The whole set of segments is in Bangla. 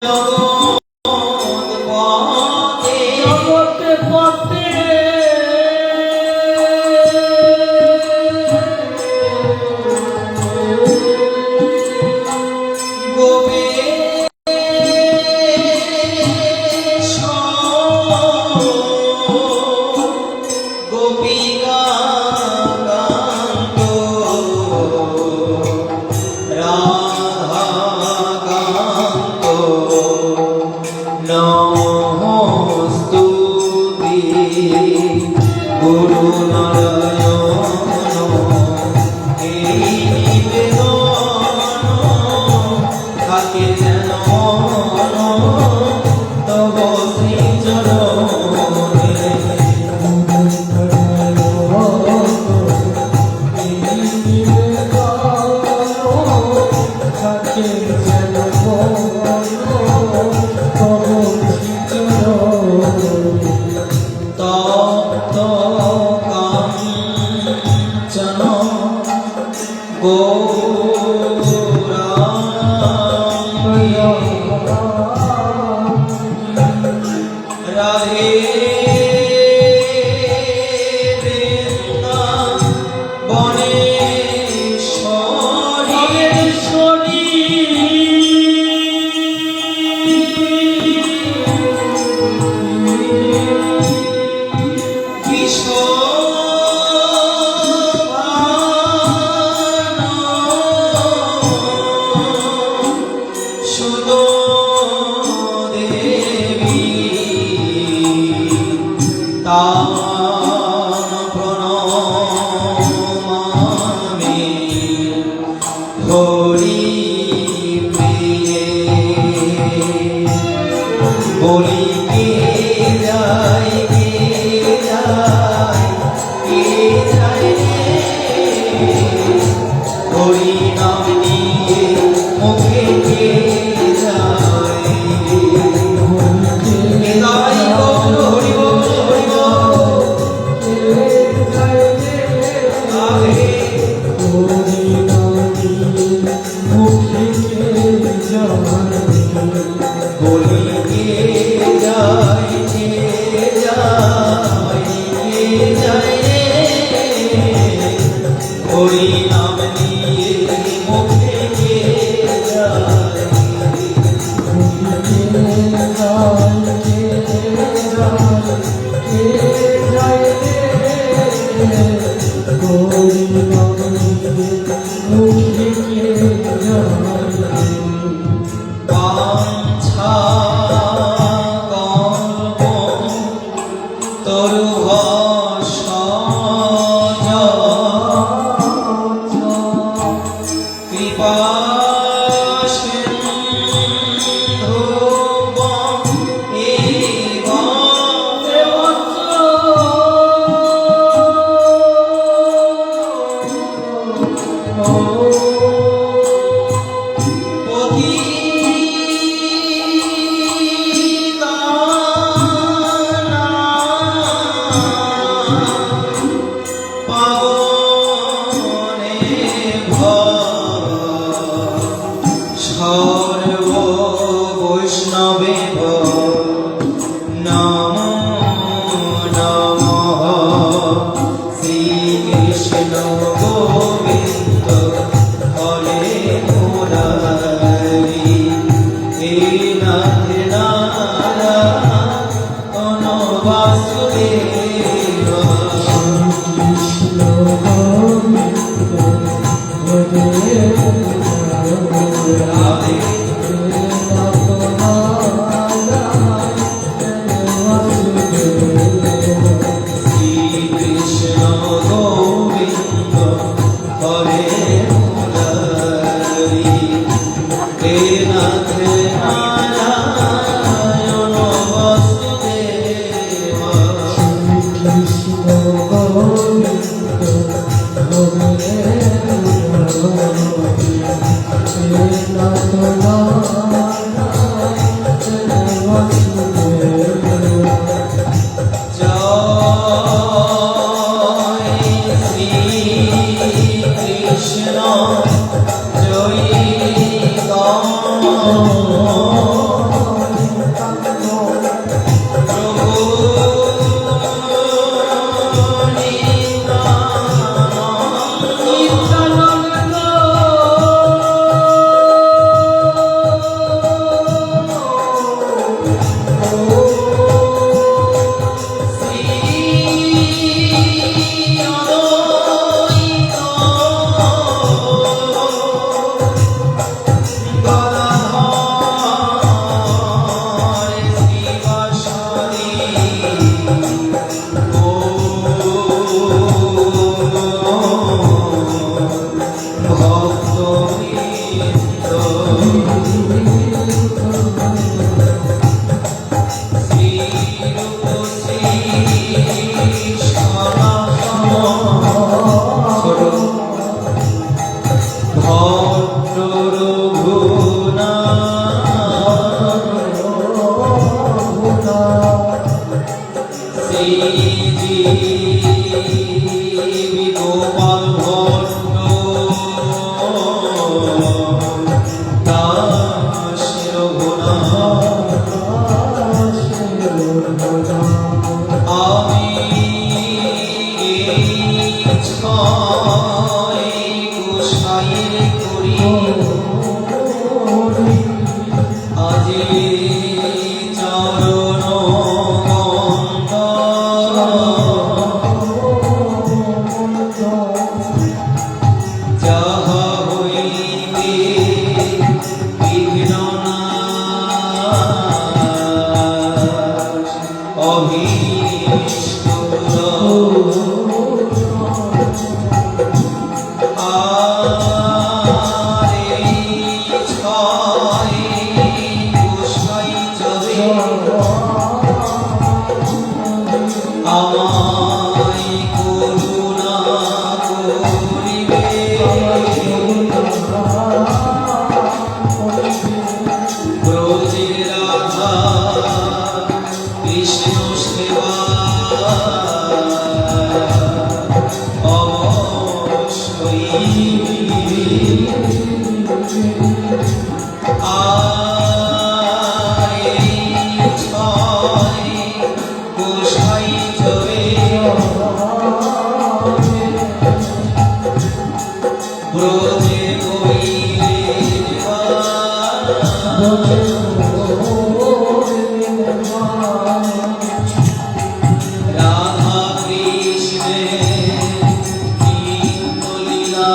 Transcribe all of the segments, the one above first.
Nath Nara গোপাল ভট্ট দাস রঘুনাথ আমি ছয় গোসাইয়ের করি আজি চরণ যাহা হইতে বিঘ্ন নাশ অভীষ্ট আমায় করুণা করিবে ব্রজের রাধা কৃষ্ণ সেবা অবশ্যই ব্রজে কইলে রাধা কৃষ্ণে লীলা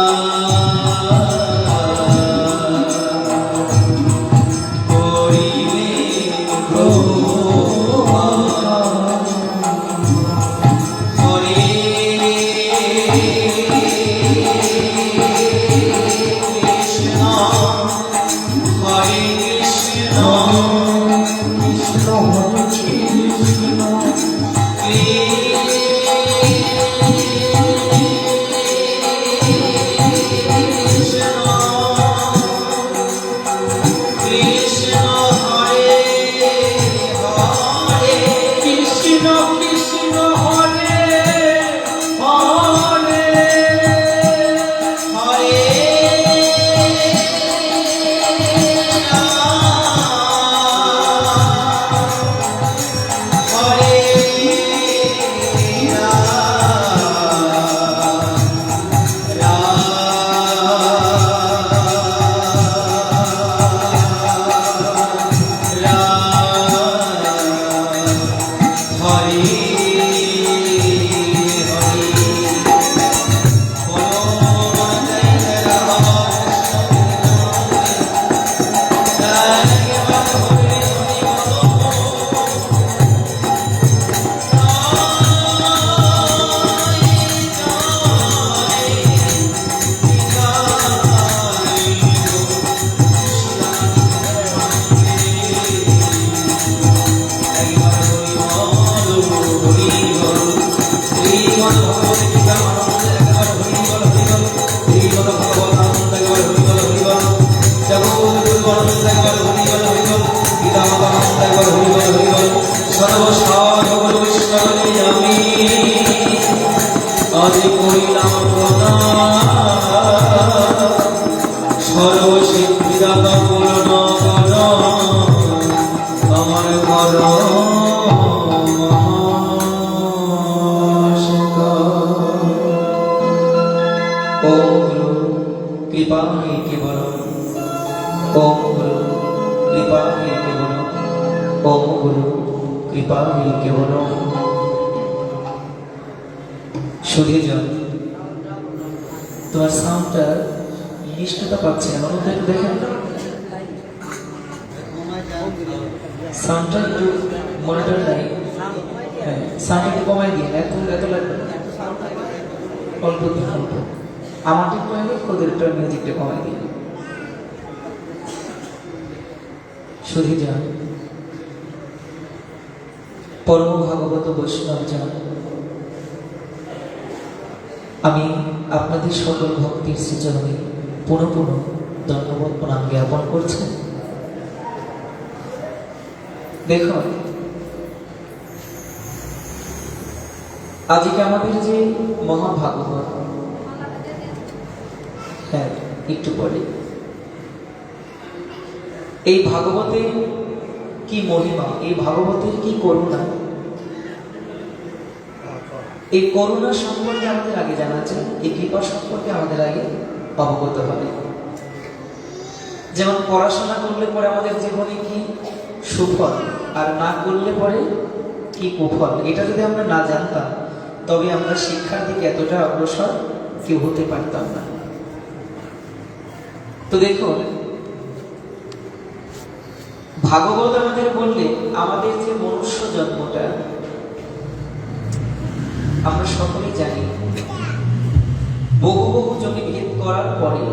করিলে সর্বসিদ্ধিদাতা পূর্ণ আমার ঘর কৃপা হে কেবল ওম গুরু কৃপা হে কেবল ওম গুরু কৃপা হে কেবল শুধু যান তোমার সাউন্ডটা মিষ্টতা পাচ্ছে আমার মধ্যে একটু দেখেন সাউন্ডটা একটু মনিটর নাই হ্যাঁ সাউন্ড একটু কমাই দিন এত লাগবে অল্প দিন অল্প আমারটা একটু আগে ওদেরটা মিউজিকটা কমাই দিন শুধু যান পরম ভাগবত বৈষ্ণব যান আমি আপনাদের সকল ভক্তির শ্রীচরণে পুনঃ পুনঃ ধন্যবাদ প্রণাম জ্ঞাপন করছি। দেখুন আজকে আমাদের যে মহাভাগবত, হ্যাঁ একটু পরে, এই ভাগবতের কি মহিমা, এই ভাগবতের কি করুণা, এই করুণা সম্পর্কে আমাদের আগে জানা চাই, এই কৃপা সম্পর্কে আমাদের আগে অবগত হবে। যেমন পড়াশোনা করলে পরে আমাদের জীবনে কি সুফল, আর না করলে পরে কি কুফল, এটা যদি আমরা না জানতাম তবে আমরা শিক্ষার দিকে এতটা অগ্রসর কেউ হতে পারতাম না। তো দেখুন, ভাগবত আমাদের বললে আমাদের যে মনুষ্য জন্মটা আমরা সকলেই জানি, বহু বহু জমি ভেদ করার পরে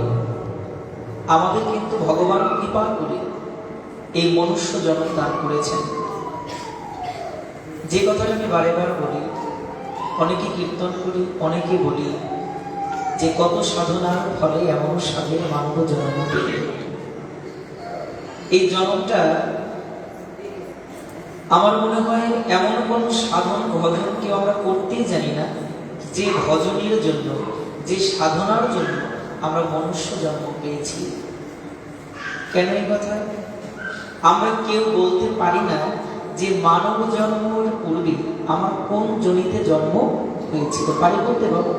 আমাদের কিন্তু ভগবান কৃপা করে এই মনুষ্য জন্ম দান করেছেন। যে কথাটা আমি বারে বার বলি, অনেকে কীর্তন করি, অনেকে বলি যে কত সাধনার ফলে এমন সাধের মানব জন্ম পেলে। এই জন্মটা আমার মনে হয় এমন কোন সাধন ভজন কেউ আমরা করতেই জানি না যে ভজনের জন্য, যে সাধনার জন্য আমরা মনুষ্য জন্ম পেয়েছি। কেন এই কথা? আমরা কেউ বলতে পারি না যে মানব জন্মের পূর্বে আমার কোন জনিতে জন্ম হয়েছিল, পারি বলতে বাবু?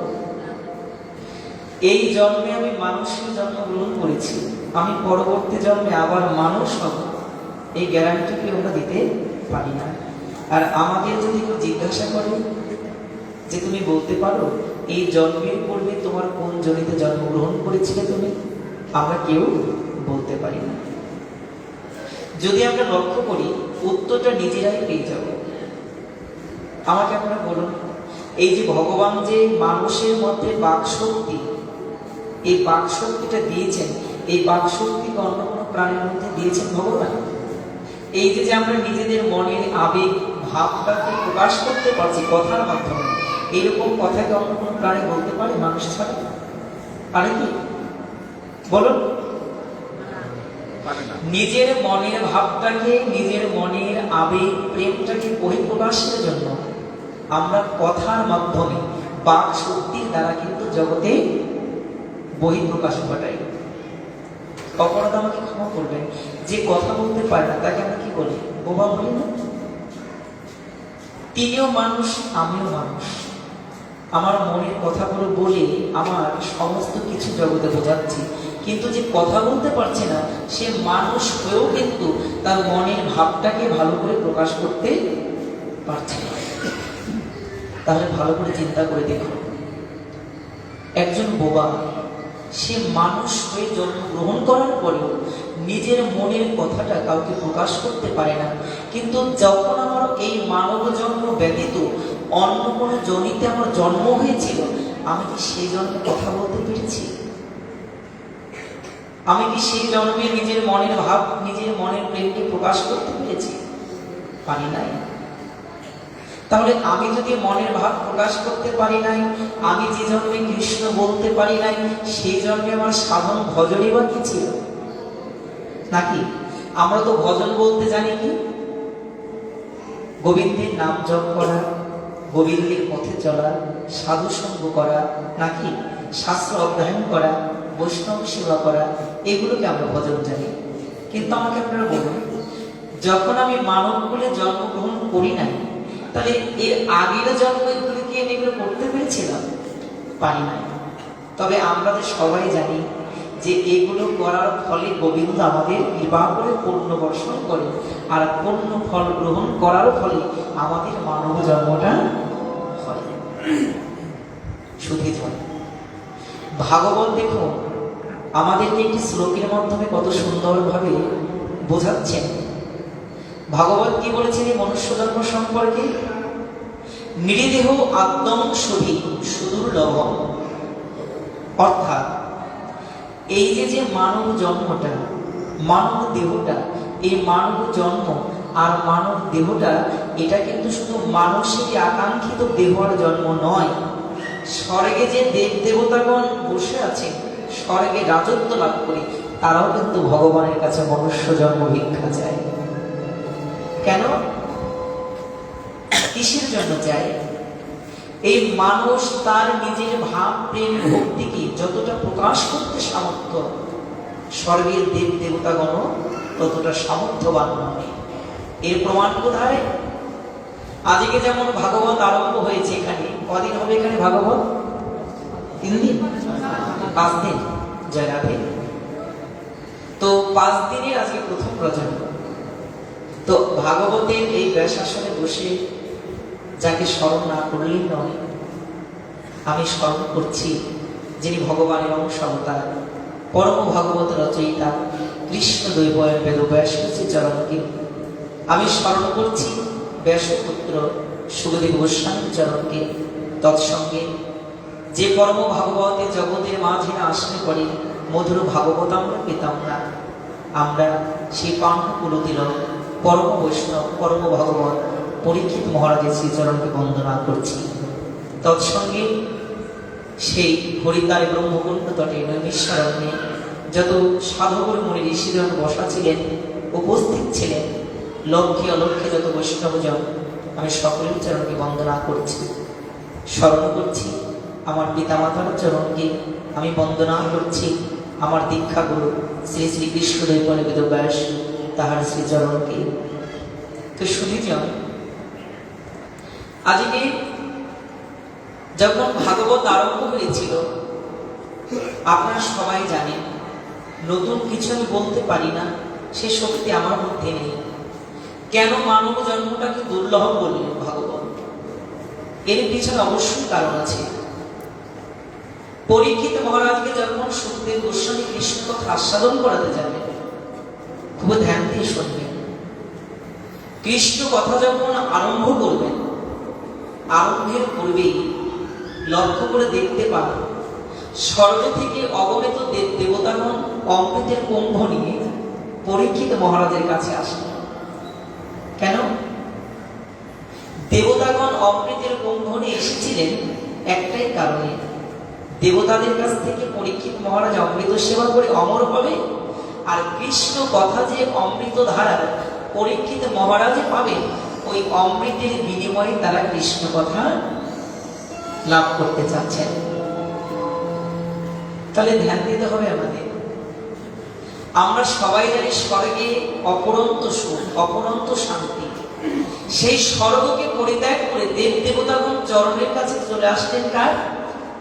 এই জন্মে আমি মানুষের জন্ম গ্রহণ করেছি, আমি পরবর্তী জন্মে আবার মানুষ হব, এই গ্যারান্টি কি আমরা দিতে পারি না। আর আমাদের যদি কেউ জিজ্ঞাসা করে যে তুমি বলতে পারো এই জন্মের পূর্বে তোমার কোন জনিতে জন্মগ্রহণ করেছিলে তুমি, আমরা কেউ বলতে পারি না। যদি আমরা লক্ষ্য করি উত্তরটা নিজেরাই পেয়ে যাব। আমাকে আপনারা বলুন, এই যে ভগবান যে মানুষের মধ্যে বাকশক্তি, এই বাকশক্তিটা দিয়েছেন, এই বাকশক্তিকে অন্য কোনো প্রাণীর মধ্যে দিয়েছেন ভগবান? এই যে আমরা নিজেদের মনের আবেগ ভাবটাকে প্রকাশ করতে পারছি কথার মাধ্যমে, এইরকম কথাকে অন্য কোনো প্রাণী বলতে পারে মানুষ ছাড়া? পারে কি বলুন? নিজের মনের ভাবটাকে, নিজের মনের আবেগ প্রেমটাকে বহিঃপ্রকাশের জন্য আমরা কথার মাধ্যমে বাক শক্তির দ্বারা কিন্তু জগতে বহিঃপ্রকাশ ঘটাই। অপরাধ আমাকে ক্ষমা করবেন, যে কথা বলতে পারে না তাকে আমরা কি বলি? বোবা বলি না? তিনিও মানুষ, আমিও মানুষ। আমার মনের কথাগুলো বলে আমার সমস্ত কিছু জগতে বোঝাচ্ছি, কিন্তু যে কথা বলতে পারছে না সে মানুষ হয়েও কিন্তু তার মনের ভাবটাকে ভালো করে প্রকাশ করতে পারছে না। তাহলে ভালো করে চিন্তা করে দেখুন, একজন বোবা সে মানুষ হয়ে জন্মগ্রহণ করার পরেও নিজের মনের কথাটা কাউকে প্রকাশ করতে পারে না। কিন্তু যখন আমার এই মানব জন্ম ব্যতীত অন্য কোনো জনিতে আমার জন্ম হয়েছিল, আমি কি সেই জন্মে কথা বলতে পেরেছি? আমি কি সেই জন্মে নিজের মনের ভাব, নিজের মনের প্রেমকে প্রকাশ করতে পেরেছি? পারি নাই। তাহলে আমি যদি মনের ভাব প্রকাশ করতে পারি নাই, আমি যে জন্মে কৃষ্ণ বলতে পারি নাই, সেই জন্মে আমার সাধন ভজনই বা কি ছিল? নাকি আমরা তো ভজন বলতে জানি কি? গোবিন্দের নাম জপ করা, গোবিন্দের পথে চলা, সাধু সঙ্গ করা, নাকি শাস্ত্র অধ্যয়ন করা, বৈষ্ণব সেবা করা, এগুলোকে আমরা ভজন জানি। কিন্তু আমাকে আপনারা বলুন, যখন আমি মানব কুলে জন্মগ্রহণ করি নাই, তাহলে এর আগের জন্মগুলো কি আমি এগুলো করতে পেরেছিলাম? পারি নাই। তবে আমরা তো সবাই জানি যে এগুলো করার ফলে গোবিন্দ আমাদের কৃপা করে পূর্ণ বর্ষণ করে, আর পূর্ণ ফল গ্রহণ করার ফলে আমাদের মানব জন্মটা হয়। শুধু ভাগবত দেখুন আমাদেরকে একটি শ্লোকের মাধ্যমে কত সুন্দরভাবে বোঝাচ্ছেন। ভাগবত কি বলেছেন এই মনুষ্য জন্ম সম্পর্কে? নিরিদেহ আদ্যম সুধি সুদুর্লভ। অর্থাৎ এই যে মানব জন্মটা, মানব দেহটা, এই মানব জন্ম আর মানব দেহটা, এটা কিন্তু শুধু মানুষেরই আকাঙ্ক্ষিত দেহ আর জন্ম নয়। স্বর্গে যে দেব দেবতাগণ বসে আছে, স্বর্গে রাজত্ব লাভ করে, তারাও কিন্তু ভগবানের কাছে মনুষ্য জন্ম ভিক্ষা চায়। কেন? কিসের জন্য চায়? এই মানুষ তার নিজের ভাব প্রেম ভক্তিকে যতটা প্রকাশ করতে সামর্থ্য, স্বর্গের দেব দেবতাগণ ততটা সামর্থ্যবান নয়। এর প্রমাণ কোথায়? আজকে যেমন ভাগবত আরম্ভ হয়েছে, এখানে কদিন হবে এখানে ভাগবত? 3 দিন, 5 দিন, জয় রাধে। তো 5 দিনের আজকে প্রথম প্রজন্ম। তো ভাগবতের এই ব্যাসাসনে বসে যাকে স্মরণ না করলেই নয়। আমি স্মরণ করছি যিনি ভগবানের অংশ অবতার, পরম ভাগবত রচয়িতা কৃষ্ণ দৈবয়ন বেদব্যাস চরণকে। আমি স্মরণ করছি ব্যাসপুত্র সুখদেব গোস্বামী চরণকে। তৎসঙ্গে যে পরম ভাগবতের জগতের মাঝে আসলে পড়ে মধুর ভাগবত আমরা পেতাম না, আমরা সেই পাণ্ডুকুল তিলক পরম বৈষ্ণব পরম ভাগবত পরীক্ষিত মহারাজের শ্রীচরণকে বন্দনা করছি। তৎসঙ্গে সেই হরিদ্বারে ব্রহ্মকুণ্ড তটে নৈমিষারণ্যে যত সাধুগুরু মুনি ঋষিগণ বসা ছিলেন, উপস্থিত ছিলেন, লক্ষ্যে অলক্ষ্যে যত বৈষ্ণবজন, আমি সকলের চরণকে বন্দনা করছি, স্মরণ করছি আমার পিতামাতার চরণকে। আমি বন্দনা করছি আমার দীক্ষা গুরু শ্রী শ্রী কৃষ্ণদেব বেদব্যাস তাহার শ্রীচরণকে। তো শুনিজন, আজকে যখন ভাগবত আরম্ভ হয়েছিল, আপনারা সবাই জানেন, নতুন কিছু আমি বলতে পারি না, সে শক্তি আমার মধ্যে নেই। কেন মানব জন্মটাকে দুর্লভ বললেন ভাগবত? এর পিছনে অবশ্যই কারণ আছে। পরীক্ষিত মহারাজকে যখন সুখদেব গোস্বামী কৃষ্ণ কথা আস্বাদন করাতে যাবেন, খুব ধ্যান দিয়ে শুনবেন। কৃষ্ণ কথা যখন আরম্ভ করবেন, আরম্ভের পূর্বেই লক্ষ্য করে দেখতে পাবেন স্বর্গ থেকে অগণিত দেবতাগণ অমৃতের কুম্ভ নিয়ে পরীক্ষিত মহারাজের কাছে আসেন। কেন দেবতাগণ অমৃতের কুম্ভ নিয়ে এসেছিলেন? একটাই কারণে, দেবতাদের কাছ থেকে পরীক্ষিত মহারাজ অমৃত সেবা করে অমর হবে, আর কৃষ্ণ কথা যে অমৃত ধারা পরীক্ষিত মহারাজে পাবে, ওই অমৃতের বিনিময়ে তারা কৃষ্ণ কথা লাভ করতে চাচ্ছেন। তাহলে ধ্যান দিতে হবে আমাদের। আমরা সবাই জানি স্বর্গে অপরন্ত সুখ, অপরন্ত শান্তি। সেই স্বর্গকে পরিত্যাগ করে দেব দেবতাগণ চরণের কাছে চলে আসলেন কার?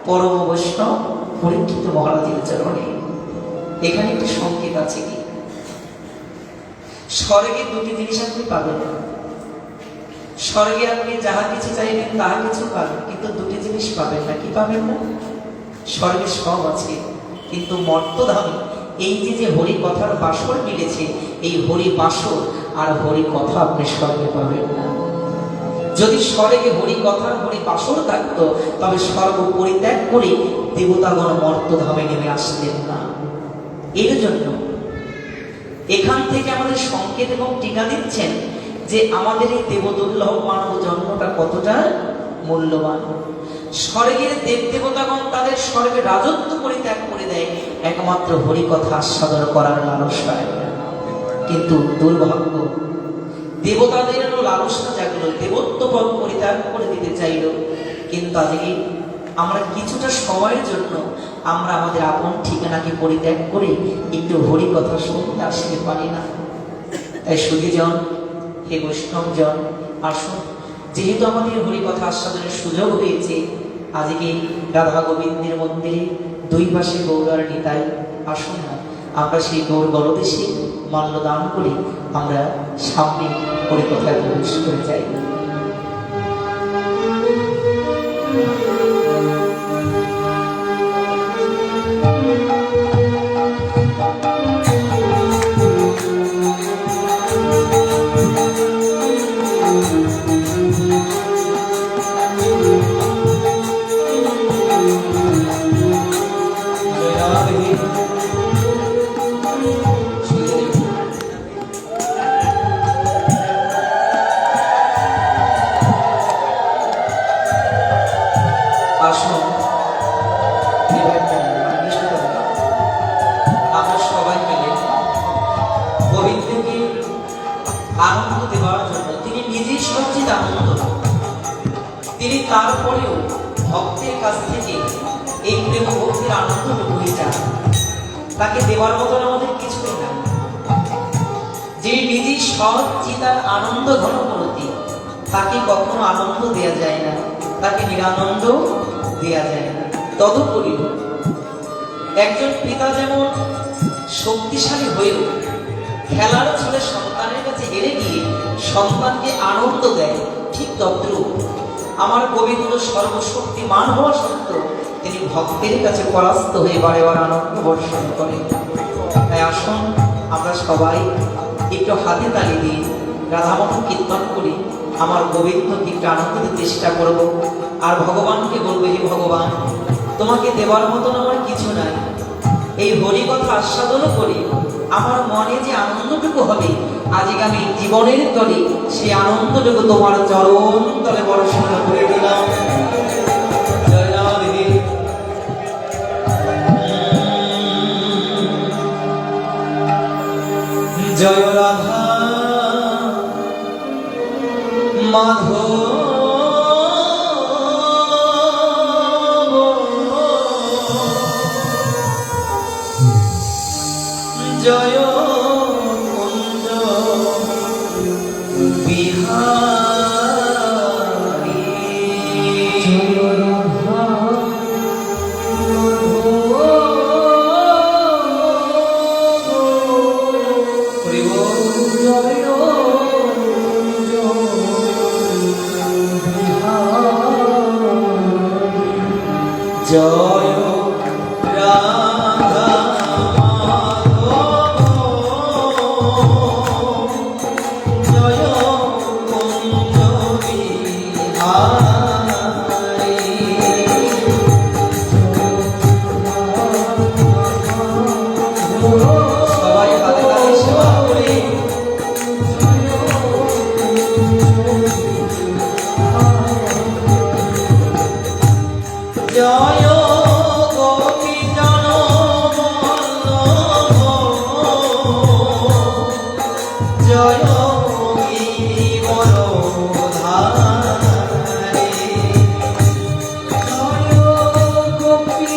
পরম বৈষ্ণব পরীক্ষিত মহারাজের চরণে। এখানে একটি সংকেত আছে কি? স্বর্গে দুটি জিনিস আপনি পাবেন। স্বর্গে আপনি যাহা কিছু চাইবেন তাহা কিছু পাবেন, কিন্তু দুটি জিনিস পাবেন না। কি পাবেন না? স্বর্গে সব আছে, কিন্তু মর্তধামে এই যে হরি কথার বাসর মিলেছে, এই হরি বাসর আর হরি কথা আপনি স্বর্গে পাবেন না। যদি স্বর্গে হরি কথার হরি বাসর থাকতো, তবে স্বর্গ পরিত্যাগ করে দেবতাগণ মর্তধামে নেমে আসতেন না। এর জন্য এখান থেকে আমাদের সংকেত এবং টিকা দিচ্ছেন যে আমাদের এই দেবদুর্লভ মানব জন্মটা কতটা মূল্যবান। স্বর্গের দেব দেবতাগণ তাদের স্বর্গের রাজত্ব পরিত্যাগ করে দেয় একমাত্র হরি কথা আস্বাদন করার লালসায়। কিন্তু দুর্ভাগ্য, দেবতাদের লালসা জাগলো, দেবত্ব পদ পরিত্যাগ করে দিতে চাইল, কিন্তু আজকে আমরা কিছুটা সময়ের জন্য আমরা আমাদের আপন ঠিকানাকে পরিত্যাগ করে একটু হরি কথা শুনতে আসতে পারি না। তাই সুধীজন, হে বৈষ্ণবজন, আসুন, যেহেতু আমাদের হরি কথা আস্বাদনের সুযোগ হয়েছে, আজকে রাধা গোবিন্দের মন্দিরে দুই পাশে গৌরার নিতাই, আসুন না আমরা সেই গৌর গলদেশে মাল্যদান করে আমরা সামনে হরি কথায় প্রবেশ করে যাই। তিনি তারপরেও ভক্তের কাছ থেকে এই প্রেম ভক্তির আনন্দটুকু চান। তাকে দেওয়ার মতন আমাদের কিছুই না। যে নিজে সৎ চিতার আনন্দ ঘন করতে, তাকে কখনো আনন্দ দেয়া যায় না, তাকে নিরানন্দ দেয়া যায় না। তদুপরি একজন পিতা যেমন শক্তিশালী হয়েও খেলার ছলে সন্তানের কাছে হেরে গিয়ে সন্তানকে আনন্দ দেয়, ঠিক তদ্রূপ আমার গোবিন্দ সর্বশক্তিমান হওয়া সত্ত্বেও তিনি ভক্তের কাছে পরাস্ত হয়ে বারে বার আনন্দ বর্ষণ করেন। তাই আসুন আমরা সবাই একটু হাতে তালি দিয়ে রাধামন কীর্তন করি, আমার গোবিন্দকে একটু আনন্দ দিতে চেষ্টা করব। আর ভগবানকে বলবো, হে ভগবান, তোমাকে দেওয়ার মতন আমার কিছু নাই। এই হরি কথা আস্বাদনও করি, আমার মনে যে আনন্দটুকু হবে আজকে আমি জীবনের তলে সেই আনন্দটুকু তোমার চরণ তলে বর্ষণ করে দিলাম। জয় রাধে। জয় রাধা মাধব জয় কুঞ্জ বিহারী। জয় রাধা জয় রাধা জয় কুঞ্জ বিহারী। সবাই হাতে তালি সেবা করে জয় জয় গোপী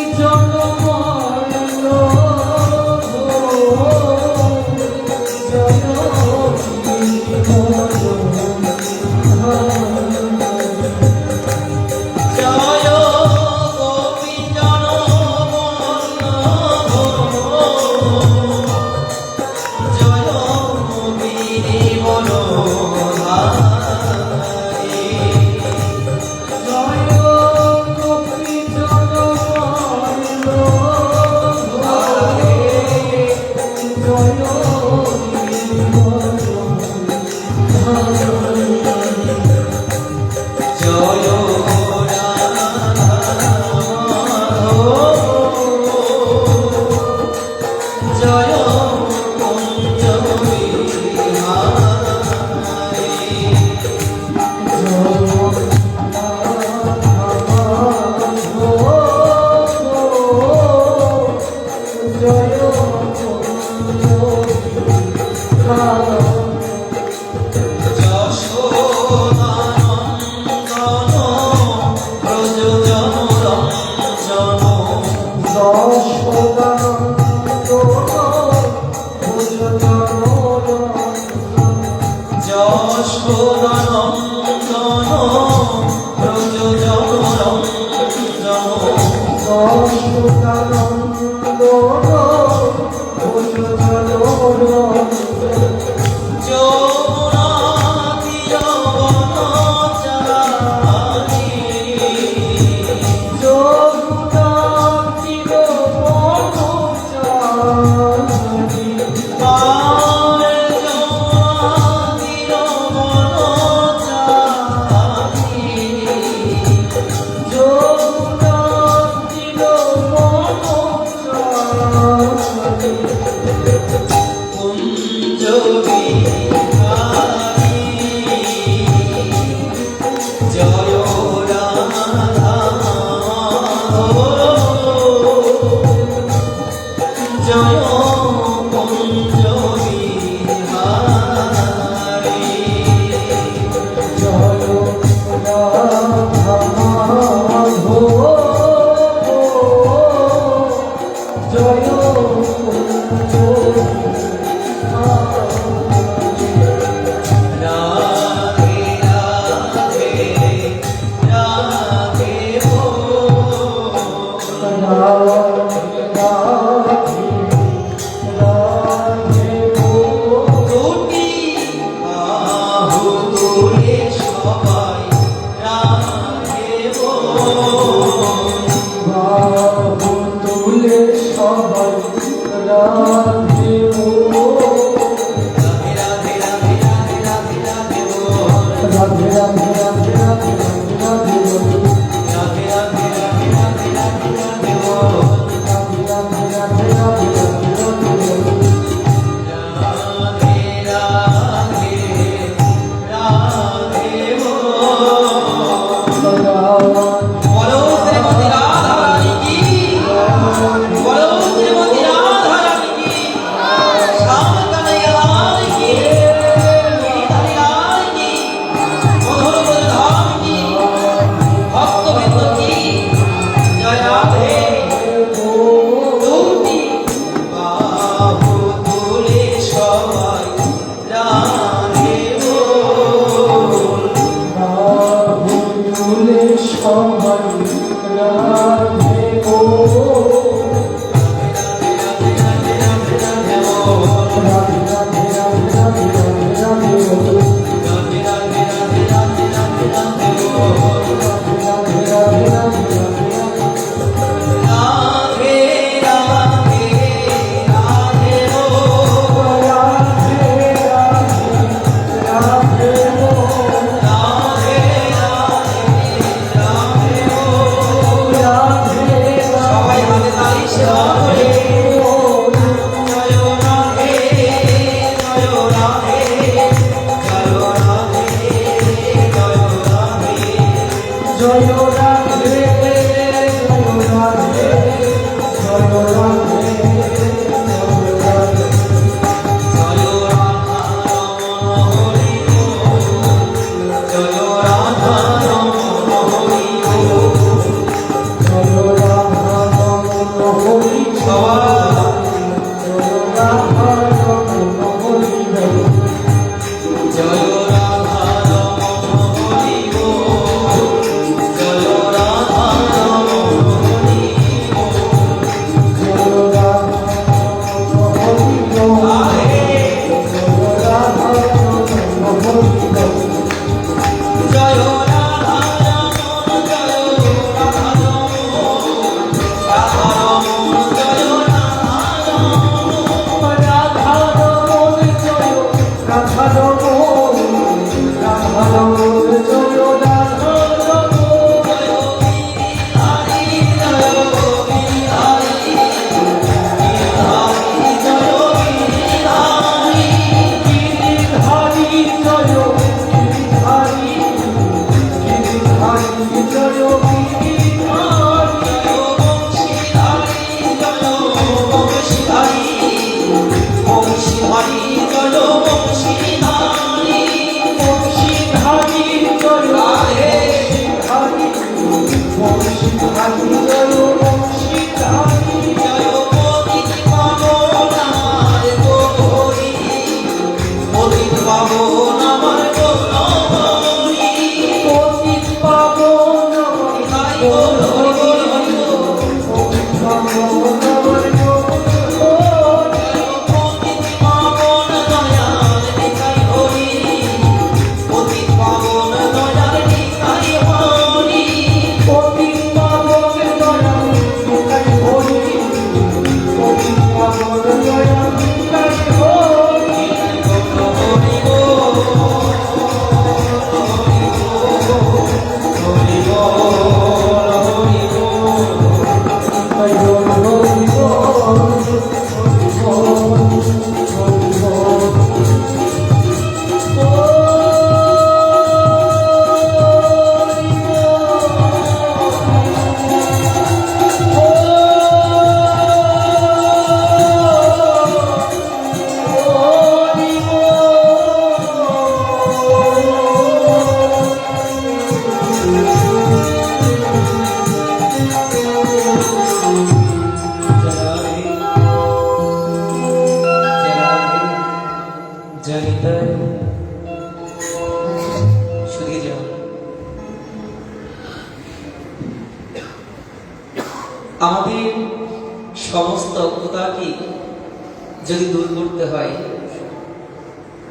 আমাদের সমস্ত অজ্ঞতাকে যদি দূর করতে হয়,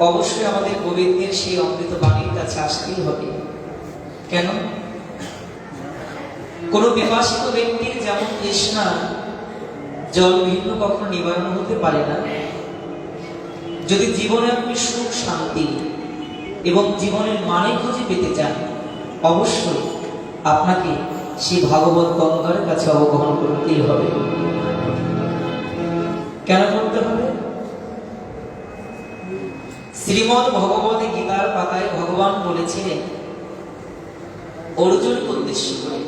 অবশ্যই আমাদের গোবিন্দের সেই অমৃত বাণীর কাছে আসতেই হবে। কেন? কোন বিপাসিত ব্যক্তির যেমন তৃষ্ণা জলবিহীন কখনো নিবারণ হতে পারে না, যদি জীবনে আপনি সুখ শান্তি এবং জীবনের মানে খুঁজে পেতে চান, অবশ্যই আপনাকে সেই ভাগবত গঙ্গার কাছে অবগমন করতেই হবে। কেন করতে হবে? শ্রীমদ্ ভগবত গীতার পাতায় ভগবান বলেছিলেন অর্জুনকে উদ্দেশ্য করে,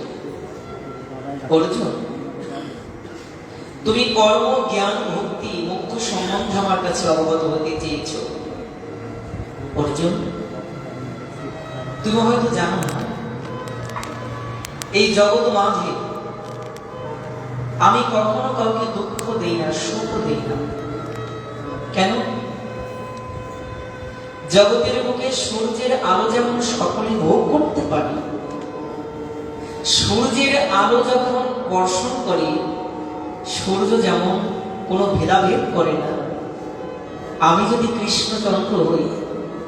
অর্জুন, তুমি কর্ম জ্ঞান ভক্তি মুক্ত সম্বন্ধে আমার কাছে অবগত হতে চেয়েছ। অর্জুন, তুমি হয়তো জানো না, এই জগৎ মাঝে আমি কখনো কাউকে দুঃখ দেই না, সুখ দেই না। কেন? জগতের বুকে সূর্যের আলো যেমন সকলে ভোগ করতে পারে, সূর্যের আলো যখন বর্ষণ করে সূর্য যেমন কোনো ভেদাভেদ করে না। আমি যদি কৃষ্ণচন্দ্র হই,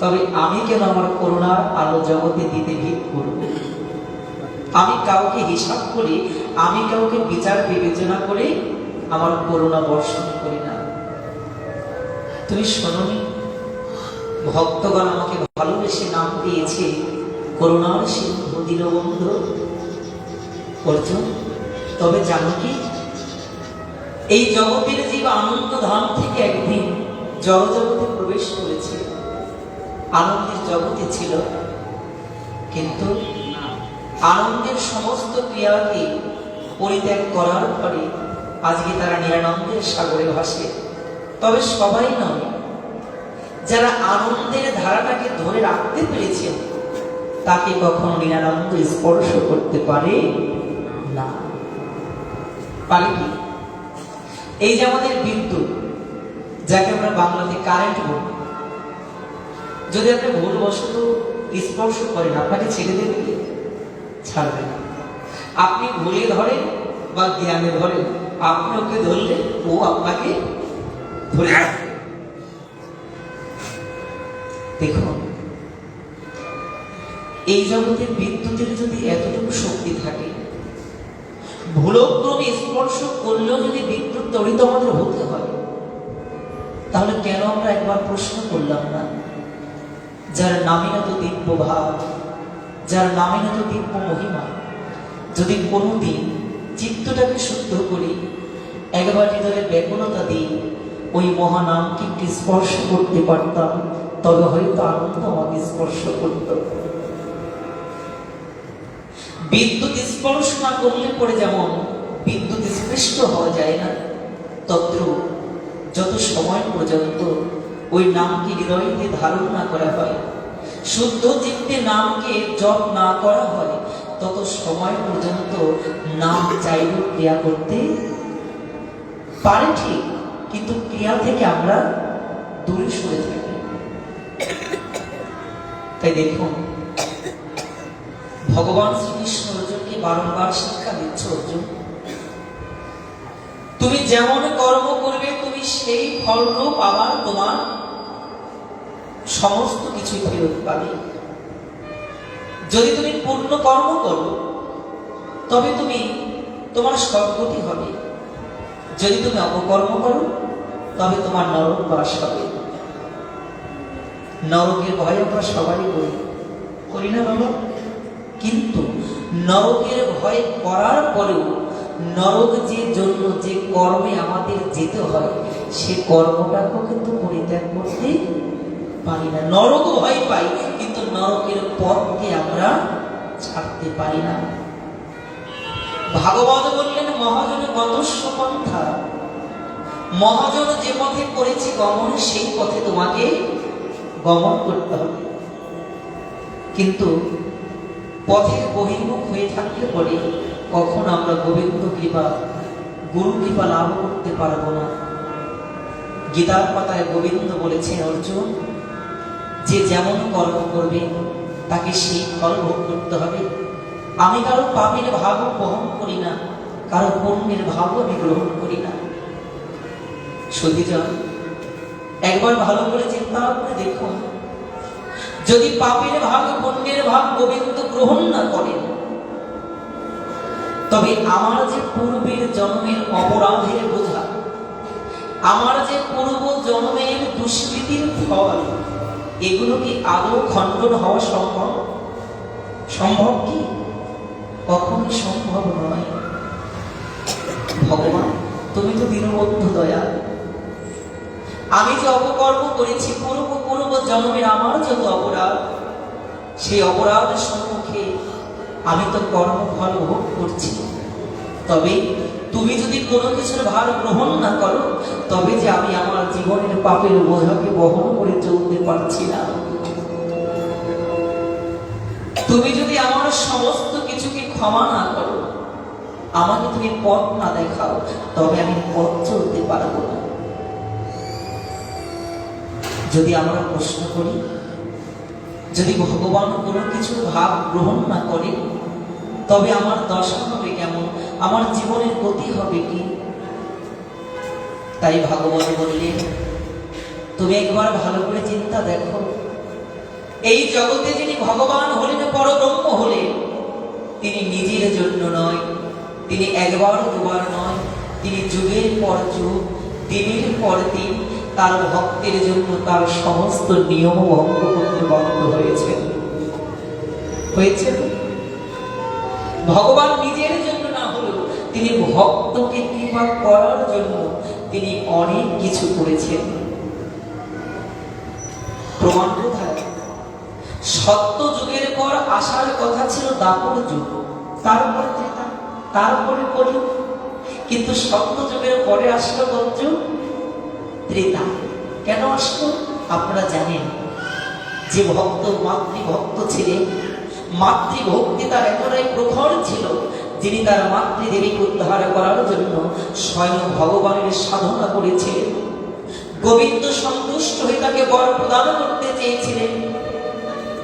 তবে আমি কেন আমার করুণার আলো জগতে দিতে ভিড় করব? আমি কাউকে হিসাব করি, আমি কাউকে বিচার বিবেচনা করে আমার করুণা বর্ষণ করি না। তুমি শোনোনি, ভক্তগণ আমাকে ভালোবেসে নাম দিয়েছে করুণার সিন্ধু দীনবন্ধু। অর্জুন, তবে জানো কি, এই জগতের জীব আনন্দ ধাম থেকে একদিন জড় জগতে প্রবেশ করেছে, আনন্দের জগতে ছিল, কিন্তু আনন্দের সমস্ত ক্রিয়াকে পরিত্যাগ করার পরে আজকে তারা নিরানন্দের সাগরে ভাসে। তবে সবাই নয়, যারা আনন্দের ধারাটাকে ধরে রাখতে পেরেছেন তাকে কখনো নিরানন্দ স্পর্শ করতে পারে না। পারে কি? এই যে আমাদের বিদ্যুৎ, যাকে আমরা বাংলাতে কারেন্ট বলি, যদি আপনি ভুলবশত স্পর্শ করেন আপনাকে ছেড়ে দেবে কি? ছাড়বে না। আপনি ভুলে ধরেন বা জ্ঞানে ধরেন, আপনি ওকে ধরলে ও আপনাকে ধরে রাখবে। দেখুন, এই জগতে বিদ্যুতের যদি এতটুকু শক্তি থাকে, ভুলক্রমে স্পর্শ করলেও যদি বিদ্যুৎ তড়িৎ আমাদের হতে হয়, তাহলে কেন আমরা একবার প্রশ্ন করলাম না, যার নামে এত দিব্য ভাব, যার নামে এত দিব্য মহিমা, যদি কোনোদিন চিত্তটাকে শুদ্ধ করি, একবার হৃদয়ের ব্যাকুলতা দিই, ওই মহানামকে একটু স্পর্শ করতে পারতাম, তবে হয়তো আনন্দ আমাকে স্পর্শ করত। বিদ্যুৎ স্পর্শ না করলে পরে যেমন বিদ্যুৎ স্পৃষ্ট হওয়া যায় না, তদ্র যত সময় পর্যন্ত ওই নামকে হৃদয়তে ধারণ না করা হয়, শুদ্ধ চিত্তে নামকে জপ না করা হয়, তত সময় পর্যন্ত নাম চাইলেও ক্রিয়া করতে পারে ঠিক, কিন্তু ক্রিয়া থেকে আমরা দূরে সরে থাকি। তাই দেখুন, ভগবান শ্রীকৃষ্ণ অর্জুনকে বারংবার শিক্ষা দিচ্ছে, অর্জুন তুমি যেমন কর্ম করবে তুমি সেই ফলরূপ আবার তোমার সমস্ত কিছু ফেরত পাবে। যদি তুমি পূর্ণ কর্ম করো তবে তুমি তোমার সদ্গতি হবে, যদি তুমি অপকর্ম করো তবে তোমার নরক বাস হবে। নরকের ভয় আমরা সবাই করি না বাবা? কিন্তু নরকের ভয় করার পরেও নরক যে জন্য যে কর্মে আমাদের যেতে হয়, সে কর্মটাকেও কিন্তু পরিত্যাগ করতে পারি না। নরক ভয় পাই, কিন্তু নরকের পথকে আমরা ছাড়তে পারি না। ভাগবত বললেন, মহাজন গতস্য পন্থা, মহাজন যে পথে করেছে গমন, সেই পথে তোমাকে গমন করতে হবে। কিন্তু পথের বহির্মুখ হয়ে থাকলে পরে কখন আমরা গোবিন্দ কৃপা, গুরু কৃপা লাভ করতে পারবো না। গীতার পাতায় গোবিন্দ বলেছেন, অর্জুন যে যেমন কর্ম করবে তাকে সেই ফল ভোগ করতে হবে। আমি কারো পাপের ভাবও বহন করি না, কারো পুণ্যের ভাবও আমি গ্রহণ করি না। সতীজন, একবার ভালো করে চিন্তা করে দেখুন, যদি পাপের ভাগ পুণ্যের ভাগ গোবিন্দ গ্রহণ না করেন, তবে আমার যে পূর্বের জন্মের অপরাধের বোঝা, আমার যে পূর্ব জন্মের দুষ্কৃতির ফল, এগুলো কি আদৌ খণ্ডন হওয়া সম্ভব? সম্ভব কি? কখনই সম্ভব নয়। ভগবান তুমি তো দীনবন্ধু দয়া, আমি যে অপকর্ম করেছি পূর্ব জন্মের আমার যত অপরাধ, সেই অপরাধ সম্মুখে আমি তো কর্মফল ভোগ করছি। তবে তুমি যদি কোনো কিছুর ভার গ্রহণ না করো, তবে যে আমি আমার জীবনের পাপের বোঝাকে বহন করে চলতে পারছি না। তুমি যদি আমার সমস্ত কিছুকে ক্ষমা না করো, আমাকে তুমি পথ না দেখাও, তবে আমি পথ চলতে পারবো না। যদি আমরা প্রশ্ন করি, যদি ভগবান কোনো কিছুর ভাব গ্রহণ না করে, তবে আমার দশা হবে কেমন, আমার জীবনের গতি হবে কি? তাই ভাগবত বললেন, তুমি একবার ভালো করে চিন্তা দেখো, এই জগতে যিনি ভগবান হলেন, পরব্রহ্ম হলেন, তিনি নিজের জন্য নয়, তিনি একবার দুবার নয়, তিনি যুগের পর যুগ, দিনের পর দিন তার ভক্তের জন্য তার সমস্ত নিয়ম ভঙ্গ করতে বাধ্য হয়েছেন। ভগবান নিজের জন্য না হলেও তিনি ভক্তকে কৃপা করার জন্য তিনি অনেক কিছু করেছেন। প্রমাণ কোথায়? সত্য যুগের পর আসার কথা ছিল দাপর যুগ, তারপরে ত্রেতা, তারপরে কলিযুগ। কিন্তু সত্য যুগের পরে আসলো কোন যুগ? ত্রেতা। কেন আসলো? আপনারা জানেন যে ভক্ত মাতৃভক্ত ছিলেন, মাতৃভক্তি তার এতটাই প্রখর ছিল, যিনি তার মাতৃদেবীকে উদ্ধার করার জন্য স্বয়ং ভগবানের সাধনা করেছিলেন। গোবিন্দ সন্তুষ্ট হয়ে তাকে বর প্রদান করতে চেয়েছিলেন।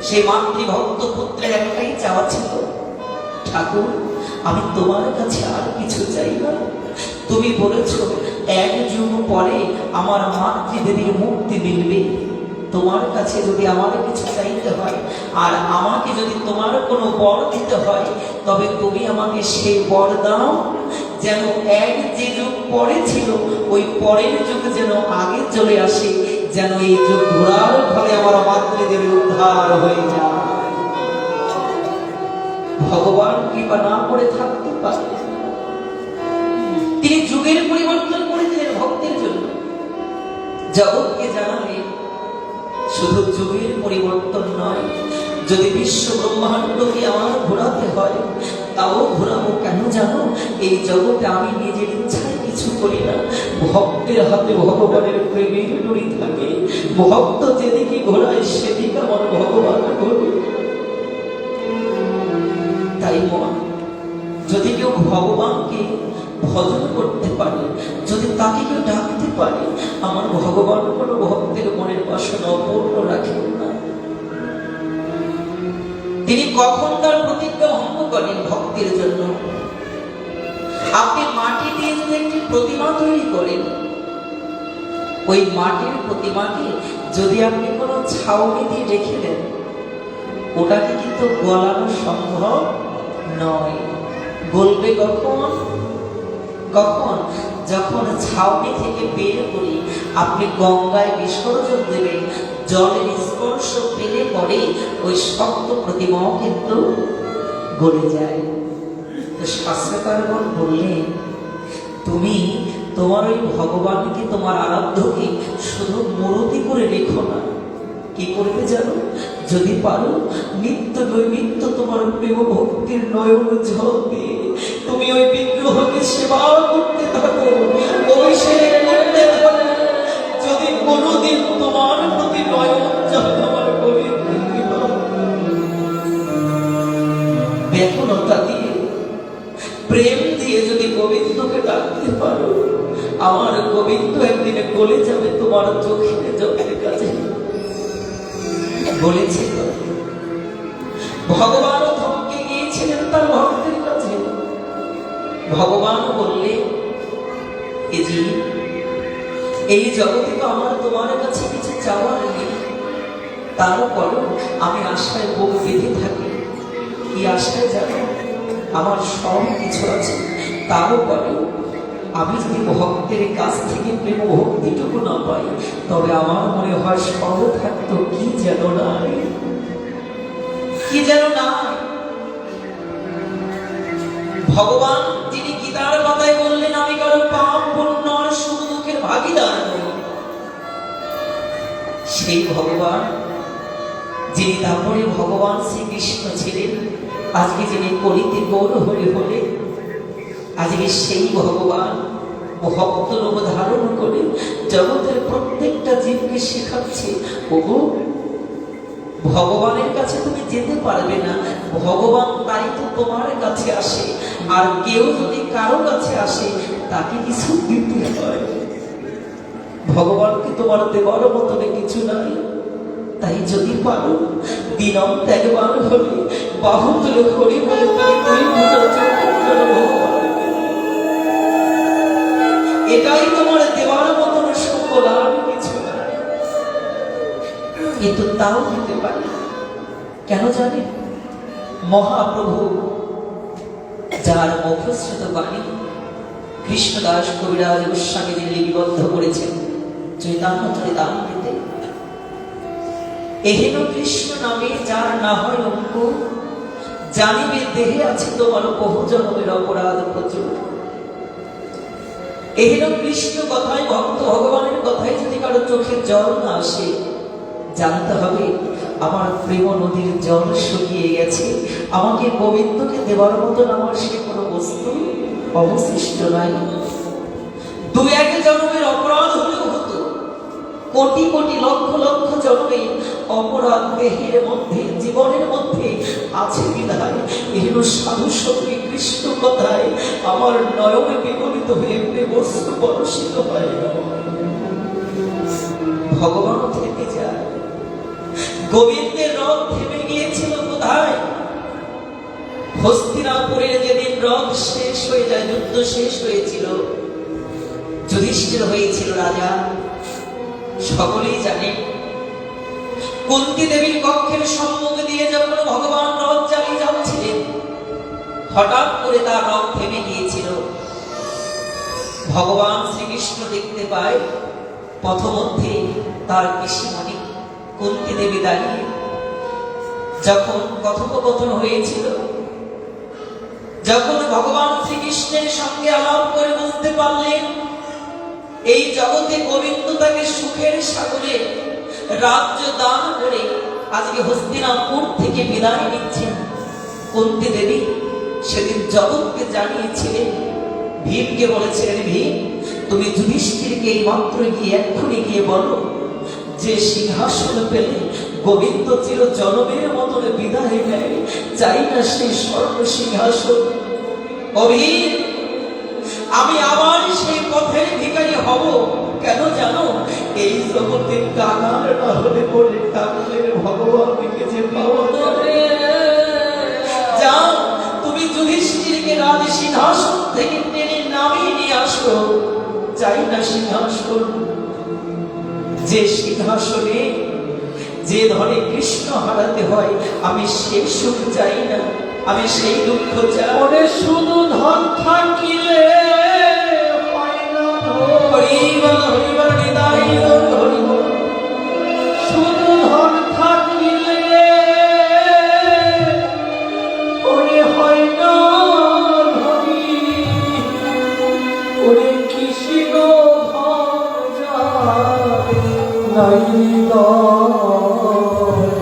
সেই মাতৃভক্ত পুত্রের একটাই চাওয়া ছিল, ঠাকুর আমি তোমার কাছে আর কিছু চাই না। তুমি বলেছ এক যুগ পরে আমার মাতৃদেবীর মুক্তি মিলবে। তোমার কাছে যদি আমার কিছু চাইতে হয় আর আমাকে যদি তোমার কোনো বর দিতে হয়, তবে তুমি আমাকে সেই বর দাও, যেন এক যে যুগ পরে ছিল ওই পরের যুগ যেন আগে চলে আসে, যেন এই যুগ ঘোরার ফলে আমার মাতৃদেবী উদ্ধার হয়ে যায়। ভগবান কৃপা না করে থাকতে পারে, তিনি যুগের পরিবর্তন করে দিলেন ভক্তের জন্য। জগৎকে জানালেন শুধু যুগের পরিবর্তন নয়, যদি বিশ্ব ব্রহ্মাণ্ডকে আমার ঘোরাতে হয় তাও ঘোরাবো। কেন জানো? এই জগতে আমি নিজের ইচ্ছায় কিছু করি না, ভক্তের হাতে ভগবানের প্রেমের ডুরি থাকে। ভক্ত যেদিকে ঘোরায় সেদিকে আমার ভগবান ঘোরে। তাই মন, যদি কেউ ভগবানকে ভজন করতে পারে, যদি তাকে কেউ ডাকতে পারে, আমার ভগবান কোনো ভক্তের মনের বাসনা অপূর্ণ রাখেন না। তিনি কখন তার প্রতিজ্ঞা ভঙ্গ করেন ভক্তের জন্য? আপনি মাটি দিয়ে যদি একটি প্রতিমা তৈরি করেন, ওই মাটির প্রতিমাকে যদি আপনি কোনো ছাউনি দিয়ে রেখে দেন, ওটাকে কিন্তু গলানো সম্ভব নয়। গলবে কখন? কখন? যখন ছাউনি থেকে বের করে আপনি গঙ্গায় বিসর্জন দেবেন, জলের স্পর্শ পেলে পরে ওই শক্ত প্রতিমাও কিন্তু গলে যায়। তো শাস্ত্রকারগণ বললেন, তুমি তোমার ওই ভগবানকে, তোমার আরাধ্যকে শুধু মূর্তি করে রেখো না, কি করবে জানো? যদি পারো নিত্য নৈমিত্য তোমার প্রেম ভক্তির নয়ন জল দিয়ে তুমি ওই বিগ্রহকে সেবা করতে থাকো, অভিষেক করতে থাকো। যদি কোনোদিন তোমার প্রতি নয়ন জল আমার গোবিন্দ ব্যাকুলতা দিয়ে, প্রেম দিয়ে যদি গোবিন্দকে ডাকতে পারো, আমার গোবিন্দ একদিনে গলে যাবে তোমার চোখের কাছে। বলেছিল ভগবানও থমকে গিয়েছিলেন তার ভক্তের কাছে। ভগবান বললেন, এই জগতে তো আমার তোমার কাছে কিছু চাওয়ার নেই, তারপরও আমি আশায় বুক বেঁধে থাকি। কি আশায় জানো? আমার সব কিছু আছে, তারপরেও আমি যদি ভক্তের কাছ থেকে প্রেম ভক্তিটুকু না পাই, তবে আমার মনে হয় সব থাকতো কি যেন নাই, কি যেন নাই। ভগবান যিনি গীতার কথায় বললেন, আমি কারো পাপ পুণ্য আর সুখ দুঃখের ভাগিদার নই, সেই ভগবান যিনি তারপরে ভগবান শ্রীকৃষ্ণ ছিলেন, আজকে যিনি কলিতে গৌর হয়ে হলে, আজকে সেই ভগবান ভক্ত রূপ ধারণ করে জগতের প্রত্যেকটা জীবকে শেখাচ্ছে, ওগো ভগবানের কাছে তুমি যেতে পারবে না, ভগবান তাই তো তোমার কাছে আসে। আর কেউ যদি কারো কাছে আসে তাকে কিছু দিতে হয়। ভগবানকে তোমার দেওয়ার মতন কিছু নাই। তাই যদি পারো দিনম ত্যাগবার হলে বাহু তুলে হরি বলে এটাই তোমার দেওয়ার মতন সকল, আর কিছু না। কিন্তু তাও দিতে পারে কেন জানে? মহাপ্রভু যার মুখশ্রুত বাণী কৃষ্ণদাস কবিরাজ গোস্বামী লিপিবদ্ধ করেছেন চৈতন্য চরিতামৃতে, এহেন কৃষ্ণ নামে যার না হয় অঙ্ক, জানিবে দেহে আছে তোমার বহু জন্মের অপরাধ প্রচুর। এহেন কৃষ্ণ কথায়, ভক্ত ভগবানের কথায় যদি কারো চোখে জল না আসে, জানতে হবে আমার প্রেম নদীর জল শুকিয়ে গেছে, আমাকে গোবিন্দকে দেবার মতন আমার সে কোনো বস্তু অবশিষ্ট নাই। দু এক জন্মের অপরাধ হলেও হতো, কোটি কোটি লক্ষ লক্ষ জন্মে অপরাধ দেহের মধ্যে জীবনের মধ্যে আছে বিধায় এর সাধু সঙ্গী কৃষ্ণ কথায় আমার নয়নে বিগলিত হয়ে বস্তু পরশিত হয়। ভগবান থেমে যায়। গোবিন্দের রথ থেমে গিয়েছিল কোথায়? হস্তিনাপুরের যেদিন রথ শেষ হয়ে যায়, যুদ্ধ শেষ হয়েছিল, যুধিষ্ঠির হয়েছিল রাজা, সকলেই জানেন। কুন্তী দেবীর কক্ষের সম্মুখ দিয়ে যখন ভগবান রথ চালিয়ে যাচ্ছিলেন, হঠাৎ করে তার রথ থেমে গিয়েছিল। ভগবান শ্রীকৃষ্ণ দেখতে পায় পথমধ্যে তার পিসিমণি কুন্তী দেবী দাঁড়িয়ে। যখন কথোপকথন হয়েছিল, যখন ভগবান শ্রীকৃষ্ণের সঙ্গে আলাপ করে বুঝতে পারলেন এই জগতে গোবিন্দ তাকে সুখের সাগরে রাজ্য দান করে আজকে হস্তিনাপুর থেকে বিদায় নিচ্ছেন, কুন্তী দেবী সেদিন জগৎকে জানিয়েছিলেন, ভীমকে বলেছিলেন, ভীম তুমি যুধিষ্ঠিরকে এই মাত্র গিয়ে এক্ষুনি গিয়ে বলো যে সিংহাসন পেলে গোবিন্দ চির জনমের মতন বিদায় নেয়, চাই না সেই স্বর্ণ সিংহাসন। আমি আবার সেই পথের ভিখারি হব কেন জানো? এই জগতে কাঙাল না হলে পরে কাঙালের ভগবানকে যে পাওয়া যাবে। যাও তুমি যুধিষ্ঠিরকে রাজ সিংহাসন থেকে টেনে নামিয়ে নিয়ে আসো, চাই না সিংহাসন। যে সিংহাসনে যে ধরে কৃষ্ণ হারাতে হয়, আমি সেই সুখ চাই না, আমি সেই দুঃখ চাই। ওরে শুধু ধন থাকিলে হয় না, হরিবল হরিবল নিতাই গৌর হরিবল। শুধু ধন থাকিলে ওরে হয় না হরি, ওরে কৃষ্ণ ধন যায় নাই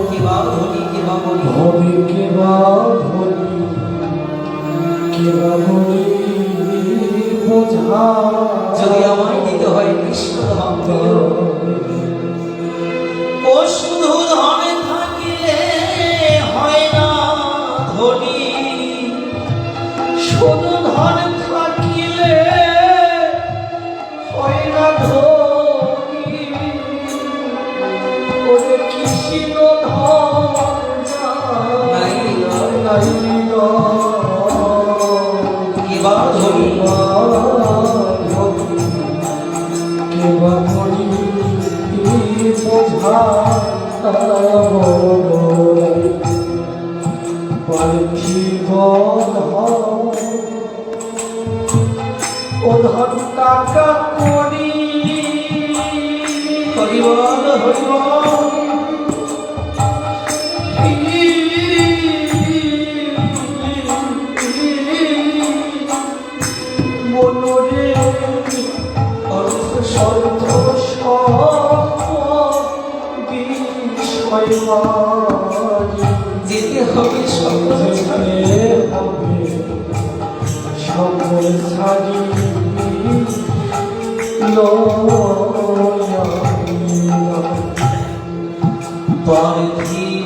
কেবা ধনি কেবা বলি হবে, কেবা ধনি কেবা বলি বোঝা। যদি আমায় দিতে হয় কৃষ্ণ ভক্ত, ও শুধু ধনে থাকিলে হয় না ধনী, শুধু ধন থাকিলে হয় না ধনী, ওরে কৃষ্ণ ধন নাই নাই কেবা ধনী কেবা ধনী বোঝা পার্থিব ও ধন টাকা করি। হরিবল হরিবল মনোরে অর্থ স্বর্থ বিষয় যেতে হবে, সকল ছাড়ে হবে, সকল ছাড়ি পার্থিব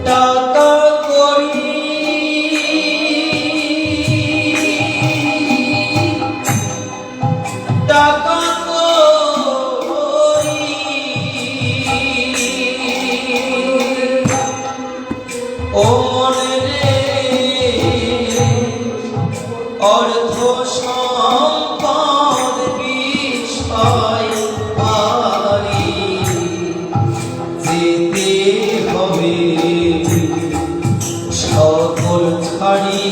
টাকা করি, টাকা ও মনে রে অর্থ সম্পদ বিষয় পারি, যেতে হবে সকল ছাড়ি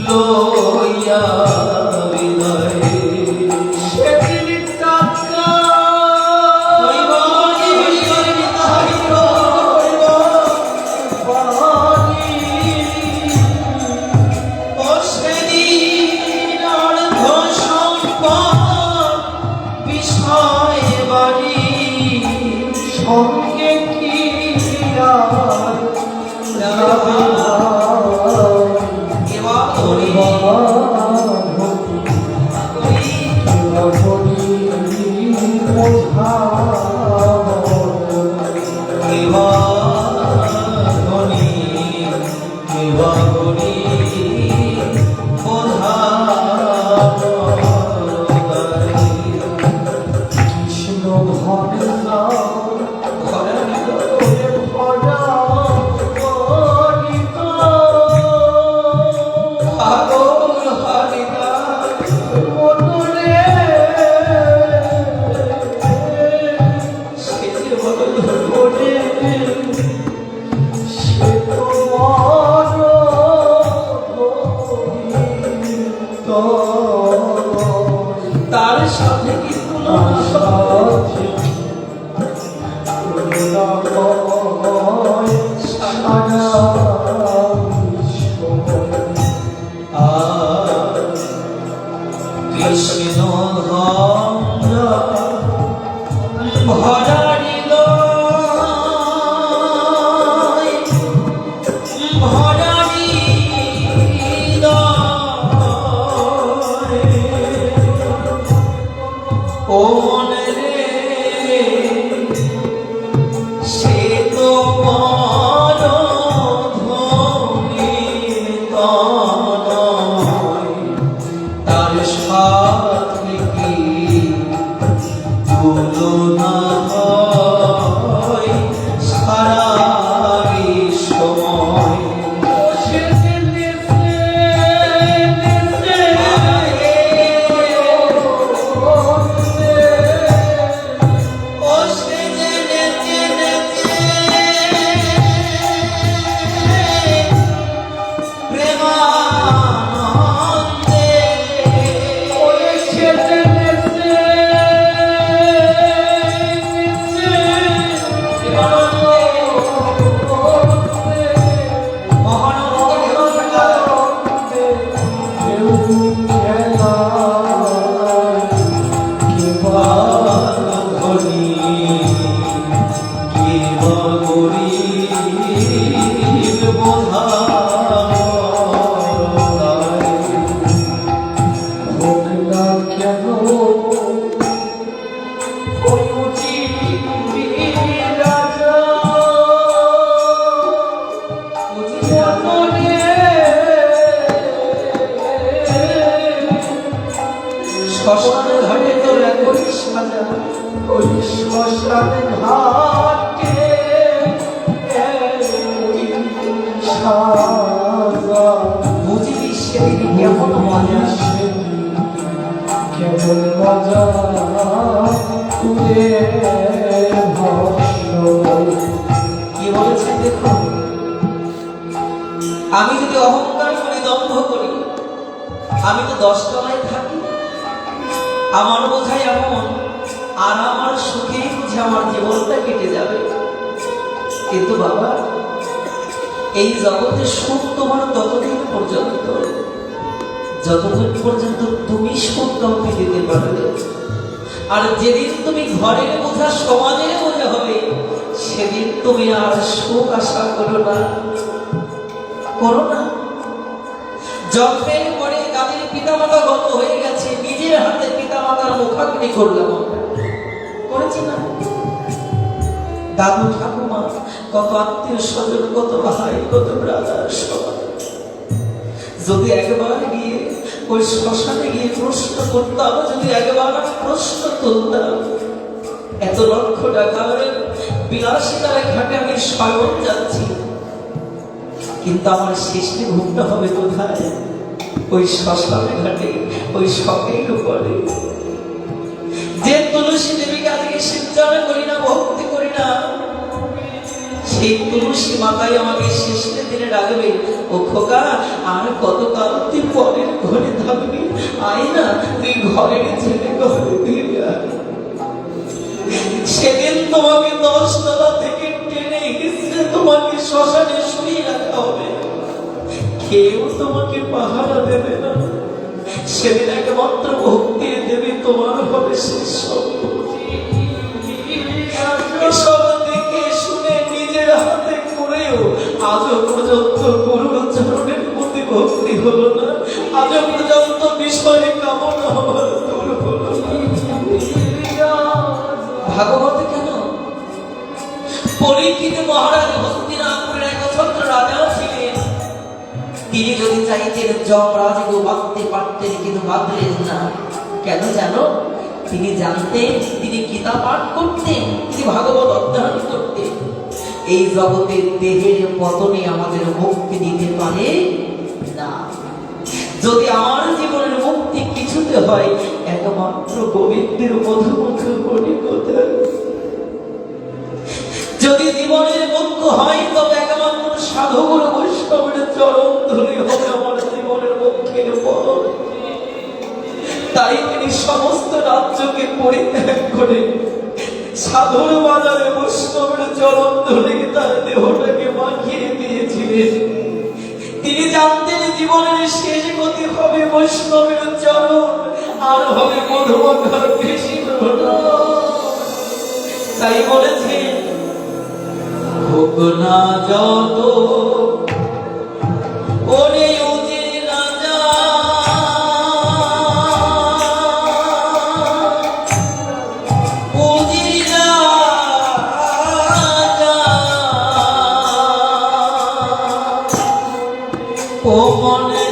লইয়া বিদায়। সেদিন টাকা সঙ্গে কি আর যাবে না এবার ধরি তার সাথে কি কৃষ্ণ ভরারিল ও মনে রে সে তো বড় ধনী নয় তার সাথে কি তুলনা হয় সারা সময় শ্মশানে ঘাটে তো একই সাজা ওই শ্মশানে ঘাটে বুঝলি সেদিন কেমন মজা কেমন মজা কি বলেছেন দেখো আমি যদি অহংকার করি দম্ভ করি আমি তো 10 তলায় থাকি আমার বোঝাই এমন আর আমার সুখেই বুঝে আমার জীবনটা কেটে যাবে কিন্তু বাবা এই জগতে সুখ তোমার ততদিন পর্যন্ত যতদিন পর্যন্ত তুমি সুখ কাউকে দিতে পারবে আর যেদিন তুমি ঘরের বোঝা সমাজের বোঝা হবে সেদিন তুমি আর সুখ আশা করো না জন্মের পরে তাদের পিতামাতা গত হয়ে গেছে নিজের হাতে পিতামাতার মুখাগ্নি করলাম করেছি না দাদু ঠাকুমা কত আত্মীয় স্বজন কত ভাই কত ব্রাদার সবাই যদি একবার গিয়ে ওই শ্মশানে গিয়ে প্রশ্ন করতাম যদি একবার প্রশ্ন তুলতাম এত লক্ষ টাকার বিলাসিতার ঘাটে আমি স্বয়ং যাচ্ছি কিন্তু আমার শেষে ঘুমটা হবে কোথায় ওই শ্মশানে ঘাটে ওই শখের উপরে যে তুলসী দেবীকে আজকে সিঞ্চনা করি না ভক্তি করি না সেই তুলসী মাতাই আমাকে শেষে দিনে ডাকবে ও খোকা আর কতকাল তুই পরের ঘরে থাকবি আয় না তুই ঘরের ছেলে ঘরে ফিরে আয় সেদিন তোমাকে 10 তলা থেকে টেনে হিসেবে তোমাকে শ্মশানে শুয়ে রাখা হবে কেউ তোমাকে পাহারা দেবে না সেদিন একমাত্র ভক্তি দেবে তোমার হবে শেষ সব আজও পর্যন্ত গুরুর চরণের প্রতি ভক্তি হলো না, আজও পর্যন্ত বিষয় কামনা আমার দূর হলো না। ভাগবত কেন? পরীক্ষিত মহারাজ হস্তিনাপুরের একছত্র রাজা ছিলেন। তিনি যদি চাইতেন যমরাজকেও বাঁধতে পারতেন, কিন্তু বাঁধলেন না। কেন জানো? তিনি জানতেন, তিনি গীতা পাঠ করতেন, তিনি ভাগবত অধ্যয়ন করতেন। এই জগতের দেহের পতনে আমাদের মুক্তি দিতে পারে না। যদি আমার জীবনের মুক্তি কিছুতে হয়, একমাত্র গোবিন্দের মধুমুখ হরিকথা। যদি জীবনের মুক্ত হয়, তবে একমাত্র সাধুগুরু বৈষ্ণবের চরণ ধরে হবে আমার জীবনের মুক্তির পথ। তাই তিনি সমস্ত রাজ্যকে পরিত্যাগ করে সাধুর বাজারে বৈষ্ণবের চরণ ধরে তার দেহটাকে মাখিয়ে দিয়েছিলেন। তিনি জানতেন জীবনের শেষ গতি হবে বৈষ্ণবের চরণ, আর হবে মধুমন্থর কৃষ্ণ। তাই বলেছেন, হোক না যত ওরে উজির রাজা, উজির রাজা ও মনে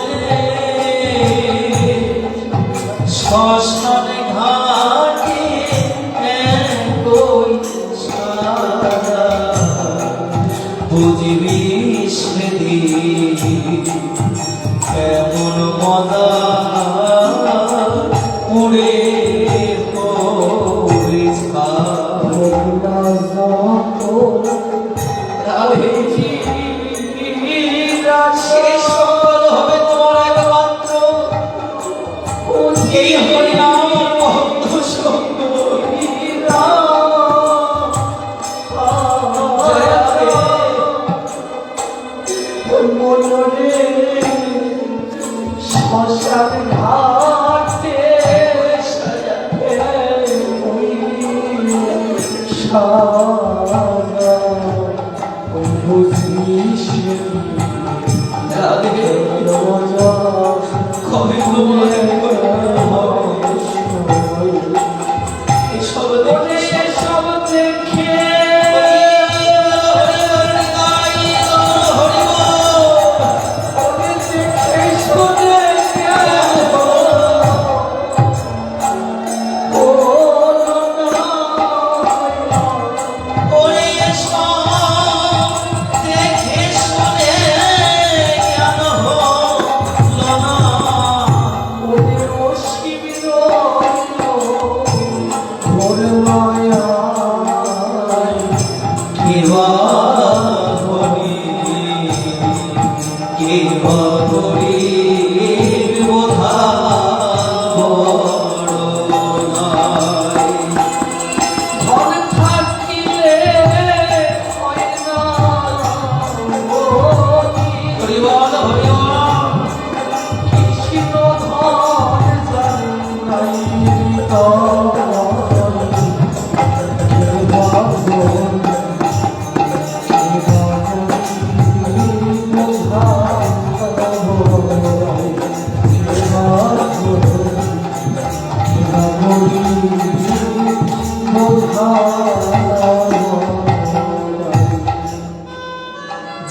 শ্মশানে ঘাটে কই সারা বুঝবি সেদিন কেমন মজা উড়ে শেষ সফল হবে তোমার একমাত্র এই হরিনাম মহত্ব সঙ্গ। শ্মশান ঘাটে সব দেখে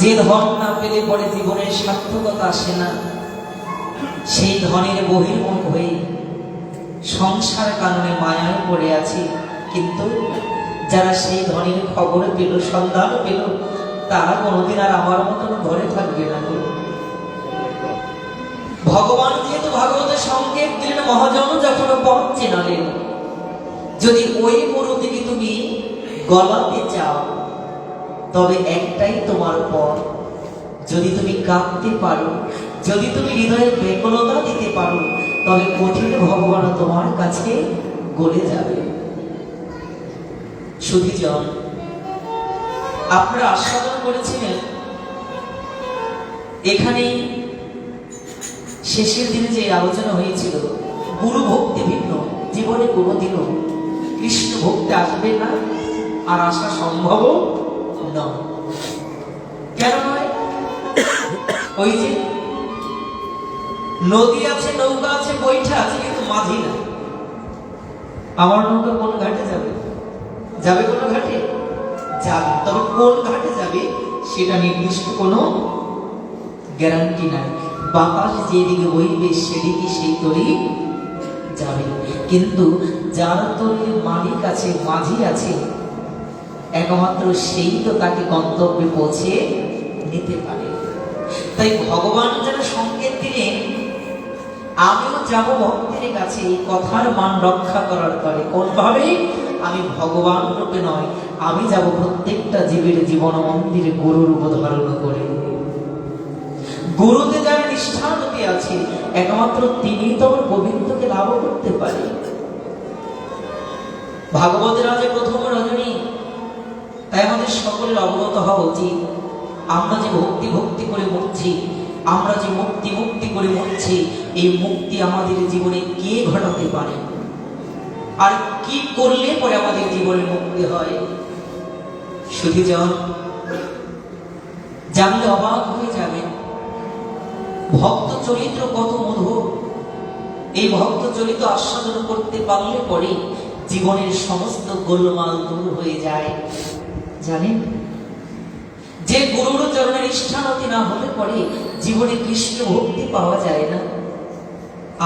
যে ধন না পেলে পরে জীবনের সার্থকতা আসে না, সেই ধনের বহির্মুখ হয়ে সংসার কারণে মায়ায় পড়ে আছে। কিন্তু যারা সেই ধনের খবর পেল, সন্ধান পেল, তারা কোনোদিন আর আমার মতন ঘরে থাকবে না। ভগবান যেহেতু ভাগবতের সংকেত দিলেন, মহাজন যখন পথ চেনালেন, যদি ওই মরুদিকে তুমি গলাতে চাও, তবে একটাই তোমার পথ। যদি তুমি কাঁদতে পারো, যদি তুমি হৃদয়ে ব্যাকুলতা দিতে পারো, তবে কঠিন ভগবান তোমার কাছে গলে যাবে। সুধীজন, আপনারা আস্বাদন করেছিলেন এখানে শেষের দিনে যে আলোচনা হয়েছিল, গুরু ভক্তি ভিন্ন, জীবনে কোনোদিনও কৃষ্ণ ভক্তি আসবে না, আর আসা সম্ভব নয়। কেন নয়? ওই যে নদী আছে, নৌকা আছে, বৈঠা আছে, কিন্তু মাঝি না। আমার নৌকা কোন ঘাটে যাবে? যাবে কোন ঘাটে? যাবে, তবে কোন ঘাটে যাবে সেটা নির্দিষ্ট কোনো গ্যারান্টি নাই। বাতাস যেদিকে বইবে সেদিকে সেই তরি যাবে। কিন্তু যার তরির মালিক আছে, মাঝি আছে, একমাত্র সেই তো তাকে গন্তব্যে পৌঁছে নিতে পারে। তাই ভগবান যেন সংকেত দিলেন, আমিও যাব ভক্তের কাছে এই কথার মান রক্ষা করার তরে। কোন ভাবে? আমি ভগবান রূপে নয়, আমি যাব প্রত্যেকটা জীবের জীবন মন্দিরে গুরুর রূপ ধারণ করে। গুরুতে যার নিষ্ঠানতি আছে, একমাত্র তিনি তো গোবিন্দকে লাভ করতে পারে। ভাগবতের আজ প্রথম রজনী, তাই আমাদের সকলের অবগত হওয়া উচিত, আমরা যে ভক্তি ভক্তি করে মরছি, আমরা যে মুক্তি মুক্তি করে মরছি, এই মুক্তি আমাদের জীবনে কে ঘটাতে পারে, আর কি করলে পরে আমাদের জীবনে মুক্তি হয়? শুধু জানলে অবাক হয়ে যাবে, ভক্ত চরিত্র কত মধুর। এই ভক্ত চরিত্র আস্বাদন করতে পারলে পরে জীবনের সমস্ত গোলমাল দূর হয়ে যায়। জানেন, যে গুরুর চরণে নিষ্ঠানতি না হলে পরে জীবনে কৃষ্ণ ভক্তি পাওয়া যায় না।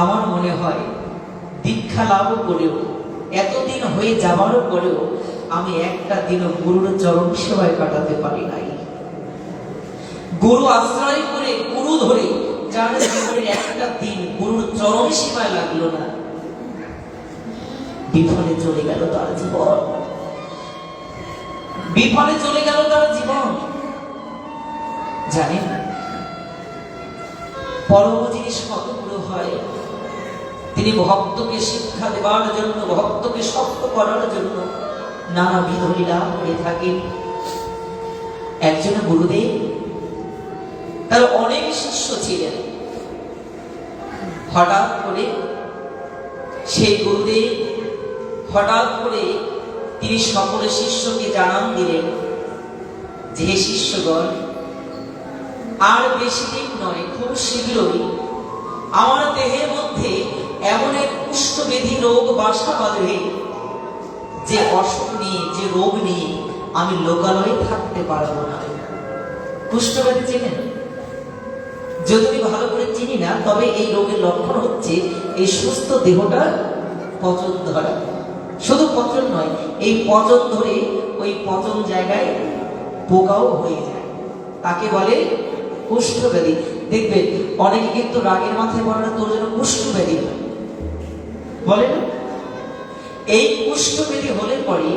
আমার মনে হয় দীক্ষা লাভ করেও, এতদিন হয়ে যাওয়ারও পরেও আমি একটা দিনও গুরুর চরণ সেবায় কাটাতে পারি নাই। গুরু আশ্রয় করে, গুরু ধরে যার জীবনের একটা দিন গুরুর চরণ সেবায় লাগলো না, বিফলে চলে গেল তার জীবন, বিফলে চলে গেল তার জীবন। জানেন, পরম যিনি সতগুরু হয়, তিনি ভক্তকে শিক্ষা দেবার জন্য, ভক্তকে শক্ত করার জন্য নানাবিধ লীলা করে থাকেন। একজন গুরুদেব, তার অনেক শিষ্য ছিলেন। হঠাৎ করে সেই গুরুদেব হঠাৎ করে তিনি সকলের শিষ্যকে জানান দিলেন যে, হে শিষ্যগণ, আর বেশি দিন নয়, খুব শীঘ্রই আমার দেহের মধ্যে এমন এক কুষ্ঠব্যাধি রোগ বাসা বাঁধবে, যে অসুখ নিয়ে, যে রোগ নিয়ে আমি লোকালয়ে থাকতে পারবো না। কুষ্ঠব্যাধি চেনেন? যদি ভালো করে চিনি না, তবে এই রোগের লক্ষণ হচ্ছে এই সুস্থ দেহটা পচন ধরা। শুধু পচন নয়, এই পচন ধরে ওই পচন জায়গায় পোকাও হয়ে যায়, তাকে বলে কুষ্ঠব্যাধি। দেখবেন অনেকে কিন্তু রাগের মাথায় বলে না, তোর জন্য কুষ্ঠব্যাধি বলে না। এই কুষ্ঠব্যাধি হলে পরে,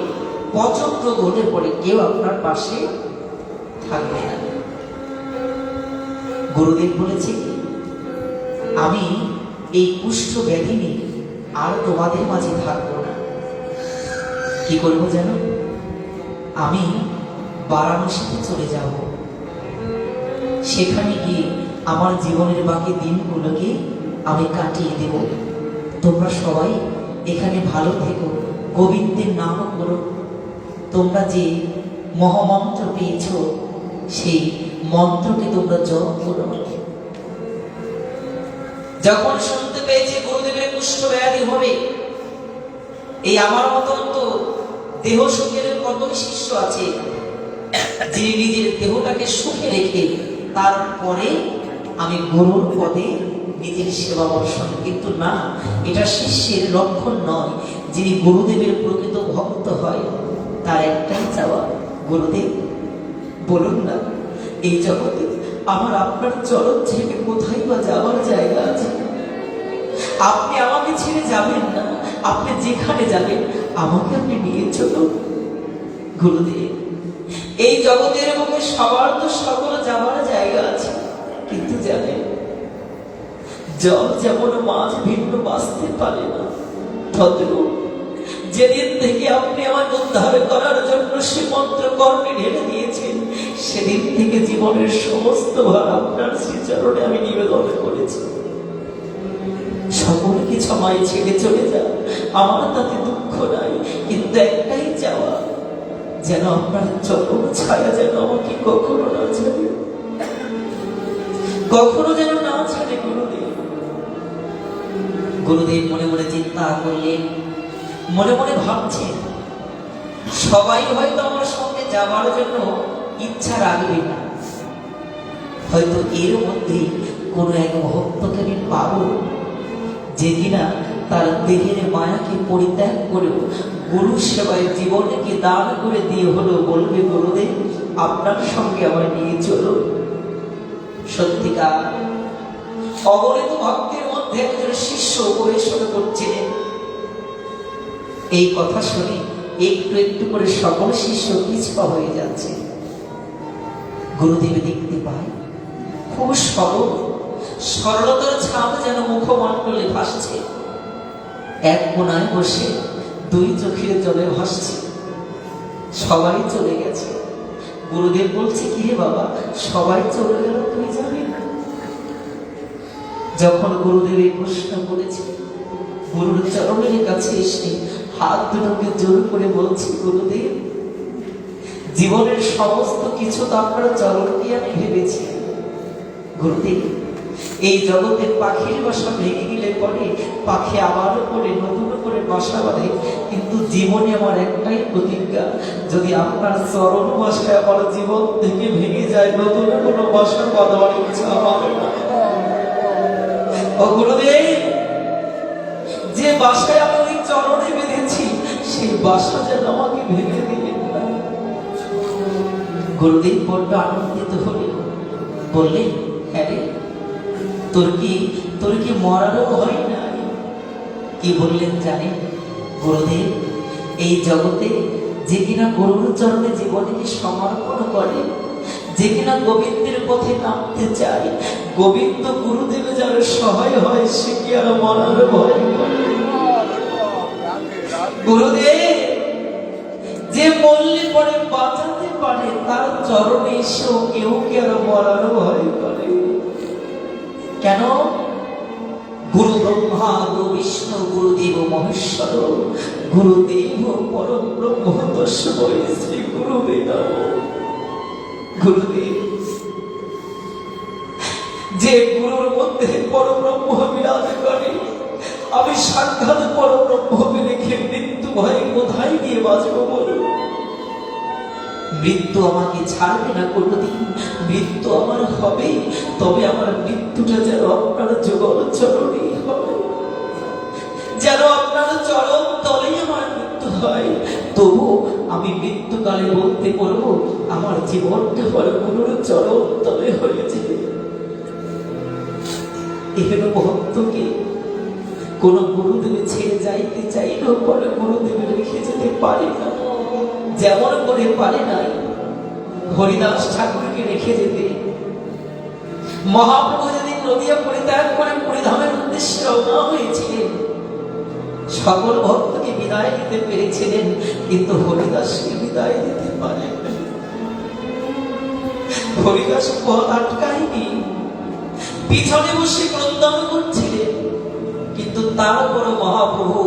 পচন রোগ হলে পরে কেউ আপনার পাশে থাকবে না। গুরুদেব বলেছে, আমি এই কুষ্ঠব্যাধি নিয়ে আর তোমাদের মাঝে থাকবো না। কি করবো জানো? আমি বারাণসীতে চলে যাব। সেখানে গিয়ে আমার জীবনের বাকি দিনগুলোকে আমি কাটিয়ে দেব। তোমরা সবাই এখানে ভালো থেকো, গোবিন্দের নাম করো। তোমরা যে মহামন্ত্র পেয়েছ, সেই মন্ত্রকে তোমরা জপ করো। যখন শুনতে পেয়েছে গুরুদেবের কুষ্ঠব্যাধি হবে, এই আমার মতন তো দেহ সুখের কত শিষ্য আছে, যিনি নিজের দেহটাকে সুখে রেখে তারপরে আমি গুরুর পদে নিজের সেবা বর্ষণ। কিন্তু না, এটা শিষ্যের লক্ষণ নয়। যিনি গুরুদেবের প্রকৃত ভক্ত হয়, তার একটাই চাওয়া, গুরুদেব বলুন না, এই জগতে আমার আপনার চরণ ছেড়ে কোথায় বা যাওয়ার জায়গা আছে? আপনি আমাকে ছেড়ে যাবেন না, আপনি যেখানে যাবেন আমাকে আপনি নিয়ে চলুন। গুরুদেব, এই জগতের বুকে সবার তো সকল যাওয়ার জায়গা আছে, কিন্তু জানেন, জল যেমন মাছ ভিন্ন বাঁচতে পারে না, তদ্রূপ যেদিন থেকে আপনি আমাকে উদ্ধার করার জন্য সে মন্ত্র কর্মে ঢেলে দিয়েছেন, সেদিন থেকে জীবনের সমস্ত ভার আপনার শ্রীচরণে আমি নিবেদন করেছি। সকলকে ক্ষমায় ছেড়ে চলে যান, আমার তাতে দুঃখ নাই, কিন্তু একটাই চাওয়া, যেন আপনার চরণ ছায়া যেন আমাকে কখনো না ছাড়ে। কখনো যেন না ছাড়ে গুরুদেব। গুরুদেব মনে মনে চিন্তা করলেন, মনে মনে ভাবছেন সবাই হয়তো আমার সঙ্গে যাওয়ার জন্য ইচ্ছা রাখবে না, হয়তো এর মধ্যে কোনো এক ভক্তকে আমি পাবো যে কিনা তার দেহের মায়াকে পরিত্যাগ করেও গুরু সেবায় জীবনকে দান করে দিয়ে হলো বলবে, গুরুদেব আপনার সঙ্গে আমার নিয়ে চলো। সত্যিকার অগণিত ভক্তের মধ্যে একজন শিষ্য পরিবেশন করছিলেন। এই কথা শুনে একটু একটু করে সকল শিষ্য পিছপা হয়ে যাচ্ছে। গুরুদেব দেখতে পায় খুব সরলতার ছাপ যেন মুখমণ্ডলে ভাসছে। এক কোনায় বসে দুই চোখের জলে ভাসছে। সবাই চলে গেছে। গুরুদেব বলছে, কি রে বাবা, সবাই চলে গেল, তুই যাবি না? যখন গুরুদেব এই প্রশ্ন করেছে, গুরুর চরণের কাছে এসে হাত দুটোকে জোর করে বলছি, গুরুদেব জীবনের সমস্ত কিছু তো আপনার চরণকে আমি ভেবেছি। গুরুদেব এই জগতে পাখির বাসা ভেঙে গেলে পরে পাখি আবার করে নতুন করে বাসা বাঁধে, কিন্তু জীবনে আমার একটাই প্রতিজ্ঞা, যদি আপনার চরণ বাসায় আমার জীবন থেকে ভেঙে যায়, নতুন কোনো বাসা বাঁধার ইচ্ছা আমার না। ও গুরুদেব, যে বাসায় আমি ওই চরণে বেঁধেছি সেই বাসা যেন আমাকে ভেঙে দিলেন না। গুরুদেব বড্ড আনন্দিত হলে বললেন, হ্যাঁ রে, তোর কি মরারও হয় না? কি বললেন জানেন গুরুদেব? এই জগতে যে কিনা গুরুর চরণে জীবনকে সমর্পণ করে, যে কিনা গোবিন্দের পথে নামতে চায়, গোবিন্দ গুরুদেব যার সহায় হয়, সে কি আর মরার ভয় করে? গুরুদেব যে মরলে পরে বাঁচাতে পারে, তার চরণে এসেও কেউ কি আর মরার ভয় করে? কেন? গুরু ব্রহ্মা, গুরু বিষ্ণু, গুরুদেব মহেশ্বর, গুরুদেব পরম ব্রহ্ম তস্মৈ শ্রী গুরুবে নমঃ। গুরুদেব যে গুরুর মধ্যে পরব্রহ্ম বিরাজ করে, আমি সাক্ষাৎ পরব্রহ্মকে রেখে মৃত্যু ভয়ে কোথায় গিয়ে বাঁচব বলো? মৃত্যু আমাকে ছাড়বে না কোনোদিন, মৃত্যু আমার হবে, তবে আমার মৃত্যুটা যেন আপনার যুগল চরণে হবে, যেন আপনার চরণ তলেই আমার মৃত্যু হয়। তবু আমি মৃত্যুকালে বলতে পারবো, আমার জীবনটা পরে গুরুর চরণ তলে হয়েছে। এখানে ভক্তকে কোন গুরুদেব ছেড়ে যাইতে চাইলেও পরে গুরুদেব রেখে যেতে পারে না, যেমন করে পারে নাই হরিদাস ঠাকুরকে রেখে যেতে। মহাপ্রভু যেদিন নদিয়া পরিত্যাগ করে পরিধামের উদ্দেশ্যে রওনা হয়েছিলেন, সকল ভক্তকে বিদায় দিতে পেরেছিলেন, কিন্তু হরিদাসকে বিদায় দিতে পারেন। হরিদাস পথ আটকায়নি, পিছনে বসে ক্রন্দন করছিলেন, কিন্তু তারপর মহাপ্রভু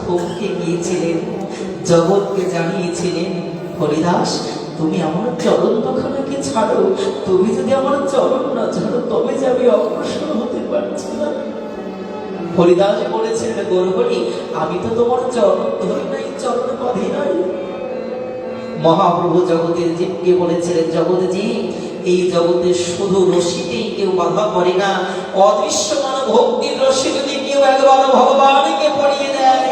থমকে গিয়েছিলেন, জগৎকে জানিয়েছিলেন, হরিদাস তুমি আমার চরণ দুখানাকে ছাড়ো, তুমি যদি আমার চরণ না ছাড়ো তবে যে আমি অগ্রসর হতে পারছি না। হরিদাস বলেছেন, গৌরহরি আমি তো তোমার চরণ ধরি নাই, চরণ বাঁধি নাই। মহাপ্রভু জগতের জীবকে বলেছিলেন, জগৎ জীব এই জগতে শুধু রশিতেই কেউ বাধা পড়ে না, অদৃশ্যমান ভক্তির রশি যদি কেউ একবার ভগবানকে পড়িয়ে দেয়,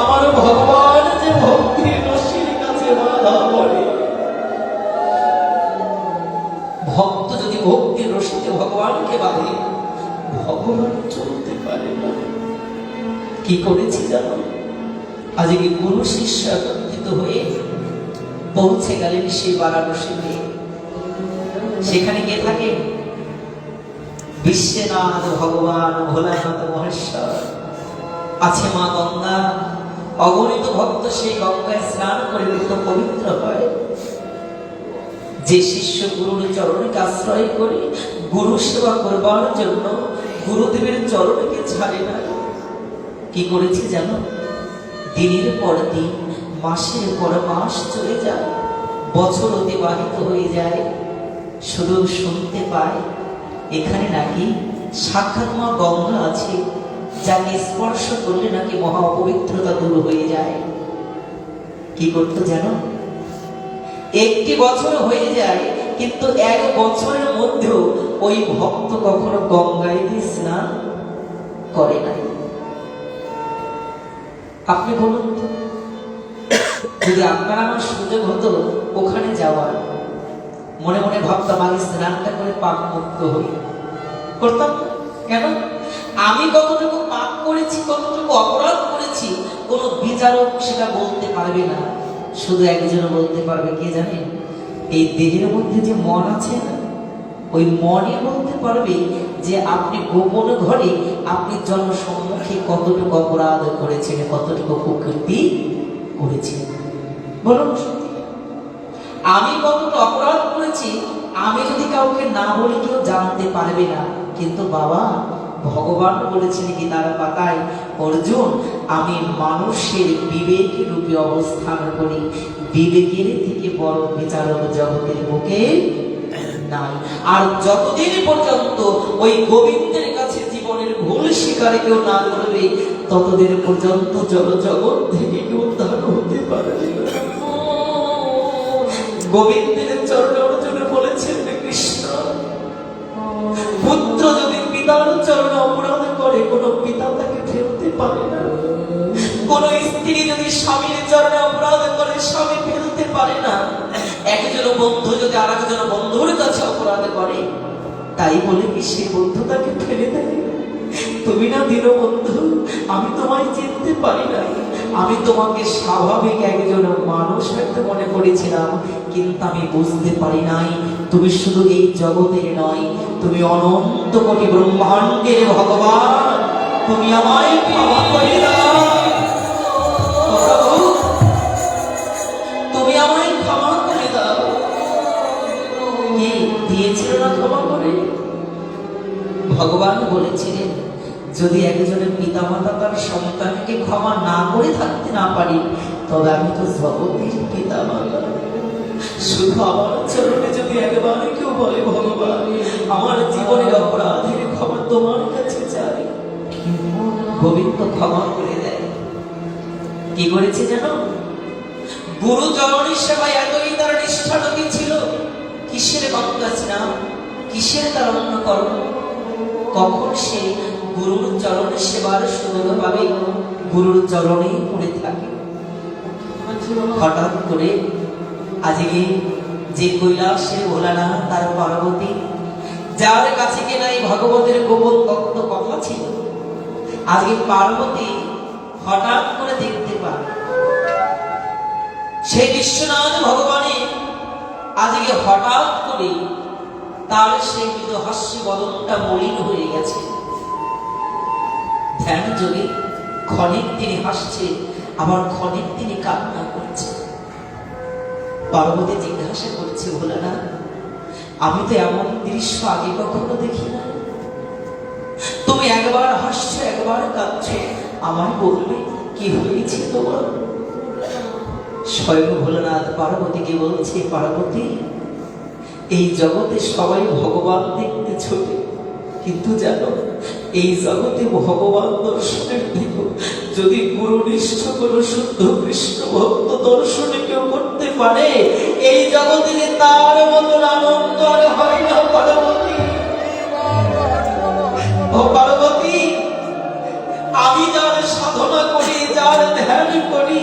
আমার ভগবান যে ভক্তির রশির কাছে বাধা পড়ে। ভক্ত যদি ভক্তির রশিতে ভগবানকে বাঁধে, ভগবান চলতে পারে না। কি করেছি জানো? আজকে গুরু শিষ্য একত্রিত হয়ে পৌঁছে গেলেন সেই বারাণসীতে। সেখানে কে থাকে? বিশ্বনাথ ভগবান, ভোলানাথ মহেশ্বর, আছে মা গঙ্গা। অগণিত ভক্ত সেই গঙ্গায় স্নান করে নিত্য পবিত্র হয়। যে শিষ্য গুরুর চরণকে আশ্রয় করে গুরু সেবা করবার জন্য গুরুদেবের চরণকে ছাড়ে না, কি করেছে জানো? দিনের পর দিন, মাসের পর মাস চলে যায়, বছর অতিবাহিত হয়ে যায়, শুধু শুনতে পায় এখানে নাকি সাক্ষাৎ মা গঙ্গা আছে, যাকে স্পর্শ করলে নাকি মহা অপবিত্রতা দূর হয়ে যায়। কি করতো জানো? একটি বছর হয়ে যায়, কিন্তু এক বছরের মধ্যেও ওই ভক্ত কখনো গঙ্গায় গিয়ে স্নান করে নাই। আপনি বলুন তো, যদি আপনার আমার সুযোগ হতো ওখানে যাওয়ার, মনে মনে ভাবতাম আগে স্নানটা করে পাপ মুক্ত হই, করতাম না? কেন? আমি কতটুকু পাপ করেছি, কতটুকু অপরাধ করেছি, কোন বিচারক সেটা বলতে পারবে না। শুধু একজন বলতে পারবে, কে জানেন? এই দেহের মধ্যে যে মন আছে না, ওই মনই বলতে পারবে যে আপনি গোপন ঘরে আপনি জনসম্মুখে কতটুকু অপরাধ করেছেন, কতটুকু কুকীর্তি করেছেন। বলুন সত্যি, আমি কতটা অপরাধ করেছি আমি যদি কাউকে না বলি কেউ জানতে পারবে না। কিন্তু বাবা ভগবান বলেছেন গীতার পাতায়, অর্জুন আমি মানুষের বিবেক রূপে অবস্থান করি, বিবেকের থেকে বড় বিচারক জগতের বুকে নাই। আর যতদিন পর্যন্ত ওই গোবিন্দের কাছে জীবনের ভুল স্বীকার কেউ না করবে, ততদিন পর্যন্ত জগৎ থেকে কেউ উদ্ধার হতে পারবে না। গোবিন্দের চরণে অর্জুন বলেছেন, কৃষ্ণ পুত্র যদি পিতার চরণে অপরাধ করে, কোন পিতা তাকে ফেলতে পারে না। কোন স্ত্রী যদি স্বামীর চরণে অপরাধ করে, স্বামী ফেলতে পারে না। একজন বন্ধু যদি আর একজন বন্ধুর কাছে অপরাধ করে, তাই বলে কি সে বন্ধু তাকে ফেলে দেয়? তুমি না দীনবন্ধু, আমি তোমায় চিনতে পারি না। আমি তোমাকে স্বাভাবিক একজন মানুষ হয়তো মনে করেছিলাম, কিন্তু আমি বুঝতে পারি নাই তুমি শুধু এই জগতের নয়, তুমি অনন্ত কোটি ব্রহ্মাণ্ডের ভগবান। তুমি আমায় ক্ষমা করে দাও প্রভু, তুমি আমায় ক্ষমা করে দাও। কি দিয়েছিল না ক্ষমা করে? ভগবান বলেছিলেন, যদি একজনের পিতা মাতা তার সন্তানকে ক্ষমা না করে থাকতে না পারি, তবে আমি তো জগতের পিতা মাতা। শুধু আমার চরণে যদি একবার কেউ বলে, ভগবান আমার জীবনের অপরাধের ক্ষমা তোমার কাছে চাই, গোবিন্দ ক্ষমা করে দেয়। কি করেছে জানো? গুরু চরণের সেবায় এতই তার নিষ্ঠা ছিল। কিসের গঙ্গা স্নান, কিসের তার অন্য কর্ম? কখন সে গুরুর চরণে সেবার সুযোগ পাবে, গুরুর চরণেই পড়ে থাকে। হঠাৎ করে আজকে যে কৈলাসের ভোলানাথ তার পার্বতী, যার কাছে কিনা এই ভগবতের গোপন তত্ত্ব কথা ছিল, আজকে পার্বতী হঠাৎ করে দেখতে পায় সেই বিশ্বনাথ ভগবানের আজকে হঠাৎ করে তার সেই মৃদু হাস্য বদনটা মলিন হয়ে গেছে। ধ্যান যোগে ক্ষণিক তিনি হাসছে, আবার ক্ষণিক তিনি কান্না করছে। পার্বতী জিজ্ঞাসা করছে, ভোলানাথ আমি তো এমন দৃশ্য আগে কখনো দেখি না, তুমি একবার হাসছো একবার কাঁদছো, আমায় বলবে কি হয়েছে তোমার? স্বয়ং ভোলানাথ পার্বতীকে বলছে, পার্বতী এই জগতে সবাই ভগবান দেখতে ছোটে, কিন্তু জানো এই জগতে ভগবান দর্শনের থেকে যদি গুরুনিষ্ঠ কোন শুদ্ধ কৃষ্ণ ভক্ত দর্শনে কেউ করতে পারে, এই জগতে তার মতন আনন্দ আর হয় না। পার্বতী ও পার্বতী, আমি যার সাধনা করি, যার ধ্যান করি,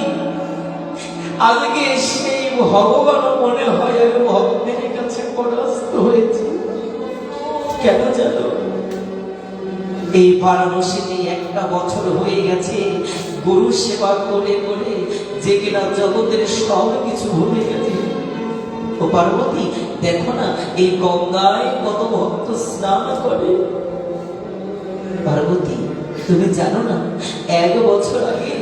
আজকে সেই ভগবান মনে হয় আমি ভক্তের কাছে পরাস্ত হয়েছি। কেন জানো? এই বারাণসীতে একটা বছর হয়ে গেছে গুরু সেবা করে করে, যে কিনা জগতের সব কিছু ভুলে গেছে। ও পার্বতী দেখো না, এই গঙ্গায় কত ভক্ত স্নান করে। পার্বতী তুমি জানো না, এক বছর আগে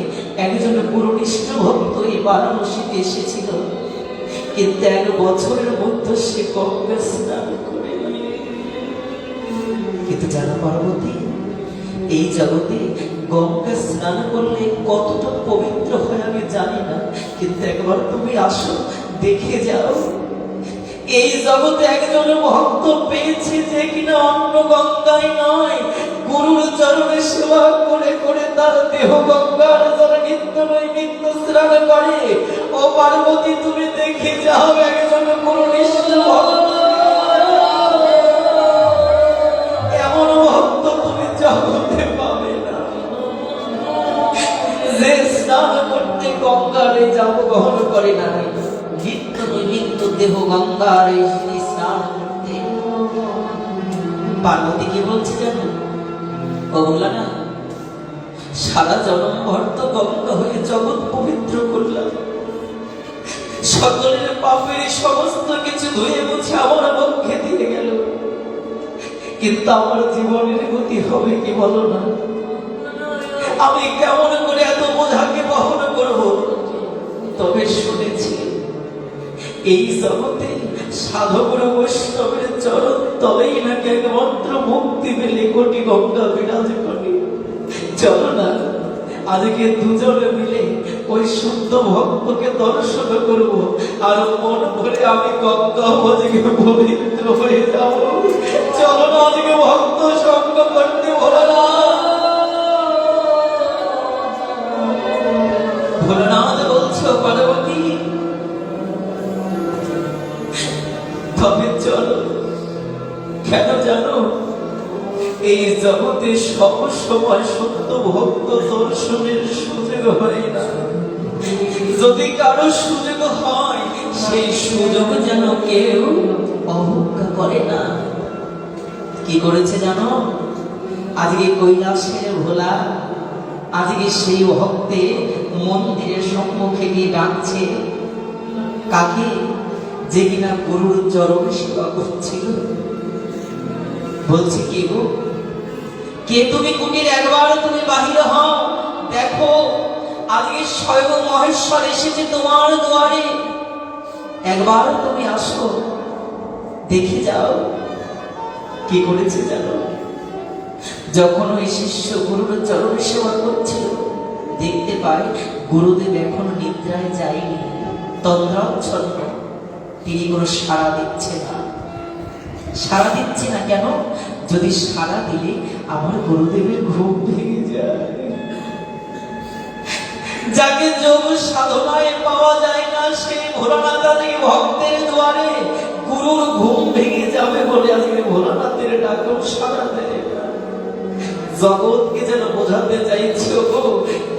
একজন গুরুনিষ্ঠ ভক্ত এই বারাণসীতে এসেছিল, কিন্তু এক বছরের মধ্যে সে গঙ্গা স্নান করে। কিন্তু জানো পার্বতী, এই জগতে গঙ্গা স্নান করলে কতটা পবিত্র হয় আমি জানি না, কিন্তু একবার তুমি আসো দেখে যাও। এই জগতে একজন ভক্ত পেয়েছে যে কিনা অন্য গঙ্গায় নয়, গুরুর চরণে সেবা করে করে তার দেহ গঙ্গার জলে নিত্য নৈমিত্য স্নান করে। ও পার্বতী, তুমি দেখে যাও, একজন গুরুনিষ্ঠ ভক্ত, এমন ভক্ত তুমি জগতে পাবে না যে স্নান করতে গঙ্গারে যাব গ্রহণ করে না, নিত্য নৈমিত্য দেহ গঙ্গারে স্নান করতে। পার্বতী কি বলছে জানো? ও বললা না, সারা জন্ম ভর্ত গঙ্গা হয়ে জগৎ পবিত্র করলাম, সকলের পাপের সমস্ত কিছু ধুয়ে মুছে আমার পক্ষে দিয়ে গেল, কিন্তু আমার জীবনের গতি হবে কি বলো না? আমি কেমন করে এত বোঝাকে বহন করব? তবে শুনেছি এই জগতে সাধকের বৈষ্ণবের চরণ তলেই নাকি একমাত্র মুক্তি পেলে কোটি গঙ্গা বিরাজ করে। চলো না, আজকে দুজনে মিলে ওই শুদ্ধ ভক্তকে দর্শন করব, আর মন ভরে আমি গঙ্গা আজকে পবিত্র হয়ে যাব। চলো না, আজকে ভক্ত সঙ্গ করতে ভোলানাথ বলছো পার্বতী, তবে চলো। কেন জানো? এই জগতে সব সময় সত্য ভক্ত দর্শনের সুযোগ হয় না। যদি কারো সুযোগ হয়, সেই সুযোগ যেন কেউ অবজ্ঞা করে না। কি করেছে জানো? আজকে কৈলাসের ভোলা আজকে সেই ভক্তে মন্দিরের সম্মুখে গিয়ে ডাকছে কাকে? যে কিনা গুরুর চরণ সেবা করছিল। বলছে কে গো? কে তুমি? কুটির একবার তুমি বাহির হও, দেখো আজকে স্বয়ং মহেশ্বর এসেছে তোমার দুয়ারে, একবার তুমি আসো, দেখে যাও। কি করেছে জানো? যখন ওই শিষ্য গুরুর চরণ সেবা করছিল, দেখতে পায় গুরুদেব এখনো নিদ্রায় যায়নি, তন্দ্রাচ্ছন্ন। তিনি কোনো সাড়া দিচ্ছে না। সাড়া দিচ্ছে না কেন? যদি সাড়া দিলে আমার গুরুদেবের ঘুম ভেঙে যায়। যাকে যোগ সাধনায় পাওয়া যায় না, সেই ভোলানাথ আজকে ভক্তের দুয়ারে, গুরুর ঘুম ভেঙে যাবে বলে আজকে ভোলানাথের ডাকও সাড়া দেয় না। জগৎকে যেন বোঝাতে চাইছে,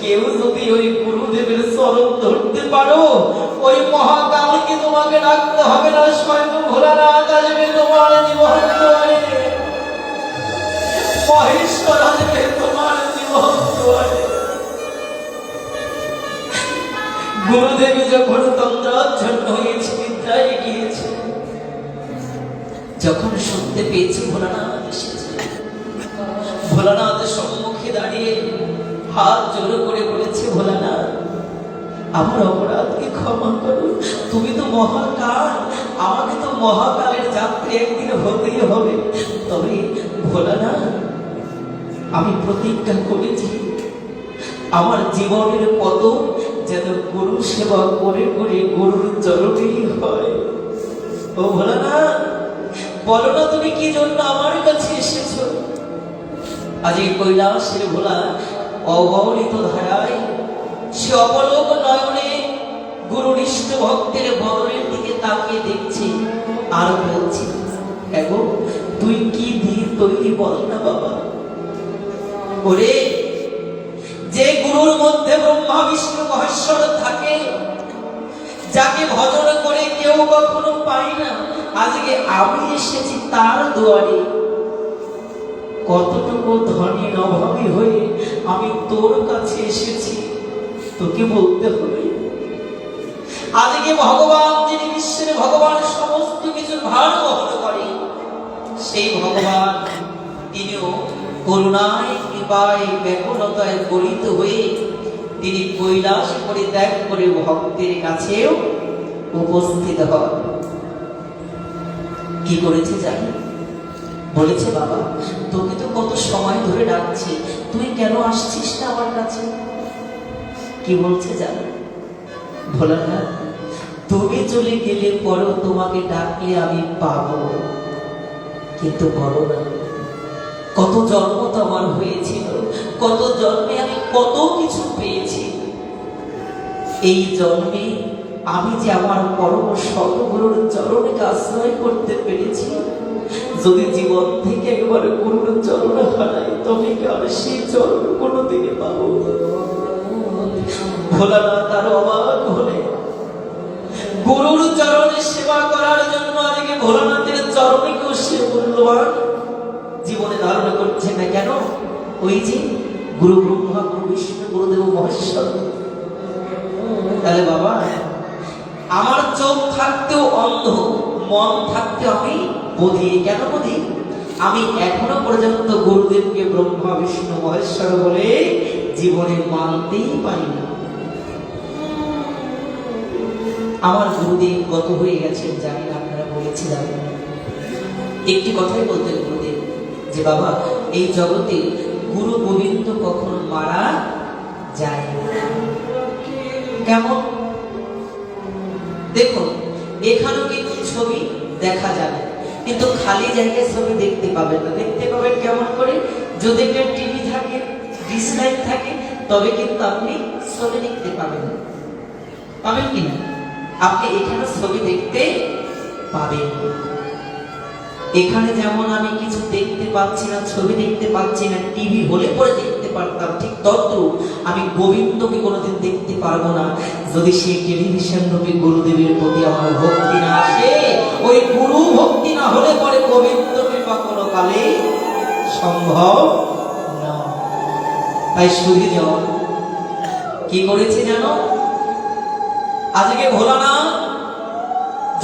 কেউ যদি ওই গুরুদেবের চরণ ধরতে পারো, ওই মহাকালকে তোমাকে ডাকতে হবে না, স্বয়ং ভোলানাথ আসবে তোমার জীবন দুয়ারে, মহেশ্বর আসবে তোমার জীবন দুয়ারে। গুরুদেব যখন তন্দ্রাচ্ছন্ন হয়েছে, নিদ্রায় গিয়েছে, যখন শুনতে পেয়েছে ভোলানাথ এসেছে, ভোলানাথের সম্মুখে দাঁড়িয়ে হাত জোড়ো করে বলেছে, ভোলানাথ আমার অপরাধকে ক্ষমা করো, তুমি তো মহাকাল, আমাকে তো মহাকালের যাত্রী একদিন হতেই হবে। তবে ভোলানাথ, আমি প্রতিজ্ঞা করেছি আমার জীবনের পতন যেন গুরু সেবা করে করে গুরুর চরণেই হয়। ও ভোলানাথ, বলো না তুমি কি জন্য আমার কাছে এসেছো? আজ এই কৈলাসের ভোলা অবলিত ধারায় সে অবলোক নয়নে গুরুনিষ্ঠ ভক্তের বদনের দিকে তাকিয়ে দেখছে আর বলছে, এগো তুই কি দিয়ে তৈরি বল না বাবা। ওরে, যে গুরুর মধ্যে ব্রহ্মা বিষ্ণু মহেশ্বর থাকে, যাকে ভজন করে কেউ কখনো পায় না, আজকে আমি এসেছি তার দুয়ারে। কতটুকু ধনী অভাবী হয়ে আমি তোর কাছে এসেছি, তোকে বলতে হবে। আজকে ভগবান, যিনি বিশ্বের ভগবান, সমস্ত কিছুর ভার বহন করে, সেই ভগবান তিনিও করুণায় কৃপায় ব্যাকুলতায় গলিত হয়ে তিনি কৈলাস পরিত্যাগ করে ভক্তের কাছেও উপস্থিত হন। কি করেছে জানি? বলেছে, বাবা তোকে তো কত সময় ধরে ডাকছি, তুই কেন আসছিস না আমার কাছে? কি বলছে জানো? ভোলানাথ, তুমি চলে গেলে পরেও তোমাকে ডাকলে আমি পাবো, কিন্তু বলো না কত জন্ম তো আমার হয়েছিল, কত জন্মে আমি কত কিছু পেয়েছি। এই জন্মে আমি যে আমার পরম সদ্গুরুর চরণে আশ্রয় করতে পেরেছি, যদি জীবন থেকে একবার গুরুর চরণ হারাই তবে কি আর সেই চরণ কোনোদিকে পাবো? ভোলানাথ আরো অবাক হলে গুরুর চরণে সেবা করার জন্য আজকে ভোলানাথের চরণে কেউ সে মূল্যবান জীবনে ধারণ করছে না কেন? ওই যে গুরু ব্রহ্মা, গুরু বিষ্ণু, গুরুদেব মহেশ্বর। তাহলে বাবা, আমার চোখ থাকতেও অন্ধ, মন থাকতেও আমি বধি। কেন বধি? আমি এখনো পর্যন্ত গুরুদেবকে ব্রহ্মা, বিষ্ণু, মহেশ্বর বলে জীবনে মানতেই পারি না। আমার গুরুদেব গত হয়ে গেছেন জানি না, আপনারা বলেছিলাম। একটি কথাই বলতেন গুরুদেব যে বাবা, এই জগতে গুরু গোবিন্দ কখনো মারা যায় না। কেমন? দেখুন, এখানেও কিন্তু ছবি দেখা যাবে, কিন্তু খালি জায়গায় ছবি দেখতে পাবেন না। দেখতে পাবেন কেমন করে? যদি একটা টিভি থাকে, ডিশ লাইট থাকে, তবে কিন্তু আপনি ছবি দেখতে পাবেন। পাবেন কিনা? আপনি এখানে ছবি দেখতে পাবেন। এখানে যেমন আমি কিছু দেখতে পাচ্ছি না, ছবি দেখতে পাচ্ছি না, টিভি হলে পরে দেখতে পারতাম, ঠিক তদ্রূপ আমি গোবিন্দকে কোনোদিন দেখতে পারবো না যদি সেই টেলিভিশন রূপী গুরুদেবের প্রতি আমার ভক্তি না আসে। ওই গুরু ভক্তি না হলে পরে গোবিন্দকে বা কোনো কালে সম্ভব না। তাই সুধীজন কি করেছে জানো? আজকে ভোলানাথ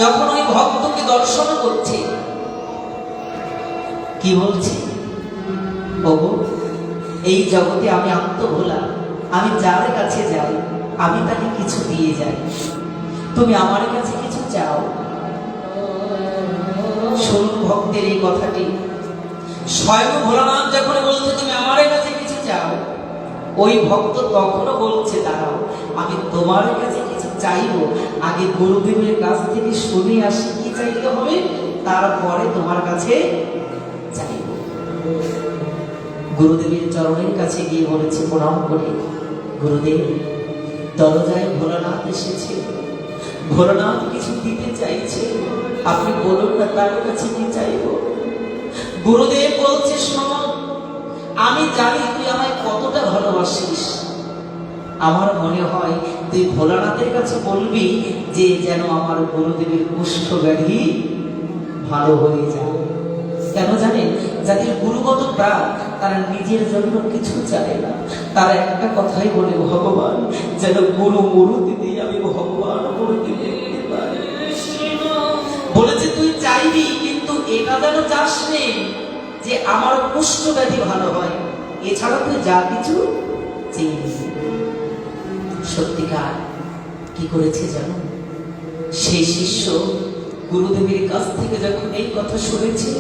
যখন ওই ভক্তকে দর্শন করছে, কি বলছে? ওগো, এই জগতে আমি আত্মভোলা, আমি যার কাছে যাই আমি তাকে কিছু দিয়ে যাই, তুমি আমার কাছে কিছু চাও। শুনুন ভক্তের এই কথাটি, স্বয়ং ভোলানাথ যখন বলছে তুমি আমার কাছে কিছু চাও, ওই ভক্ত তখনও বলছে দাঁড়াও, আমি তোমার কাছে কিছু চাইবো, আগে গুরুদেবের কাছ থেকে শুনে আসি কি চাইতে হবে, তারপরে তোমার কাছে চাইব। গুরুদেবের চরণের কাছে গিয়ে বলেছে প্রণাম করে, গুরুদেব দরজায় ভোলানাথ এসেছে, ভোলানাথ কিছু দিতে চাইছে, আপনি বলুন না তার কাছে কি চাইব। গুরুদেব বলছে শোন, আমি জানি তুই আমায় কতটা ভালোবাসিস, আমার মনে হয় তুই ভোলানাথের কাছে বলবি যে যেন আমার গুরুদেবের কুষ্ঠ ব্যাধি ভালো হয়ে যায়। কেন জানেন? যাদের গুরুগত প্রাণ তারা নিজের জন্য কিছু চায় না, তারা একটা কথাই বলে ভগবান যেন গুরু মুরুতি দিয়ে আমি ভগবান মুরুতি দেখতে পাই। বলেছে তুই চাইবি, কিন্তু এটা যেন চাস নে যে আমার কুষ্ঠ ব্যাধি ভালো হয়, এছাড়া তুই যা কিছু চেয়ে। সত্যিকার কি করেছে জানো? সেই শিষ্য গুরুদেবের কাছ থেকে যখন এই কথা শুনেছে,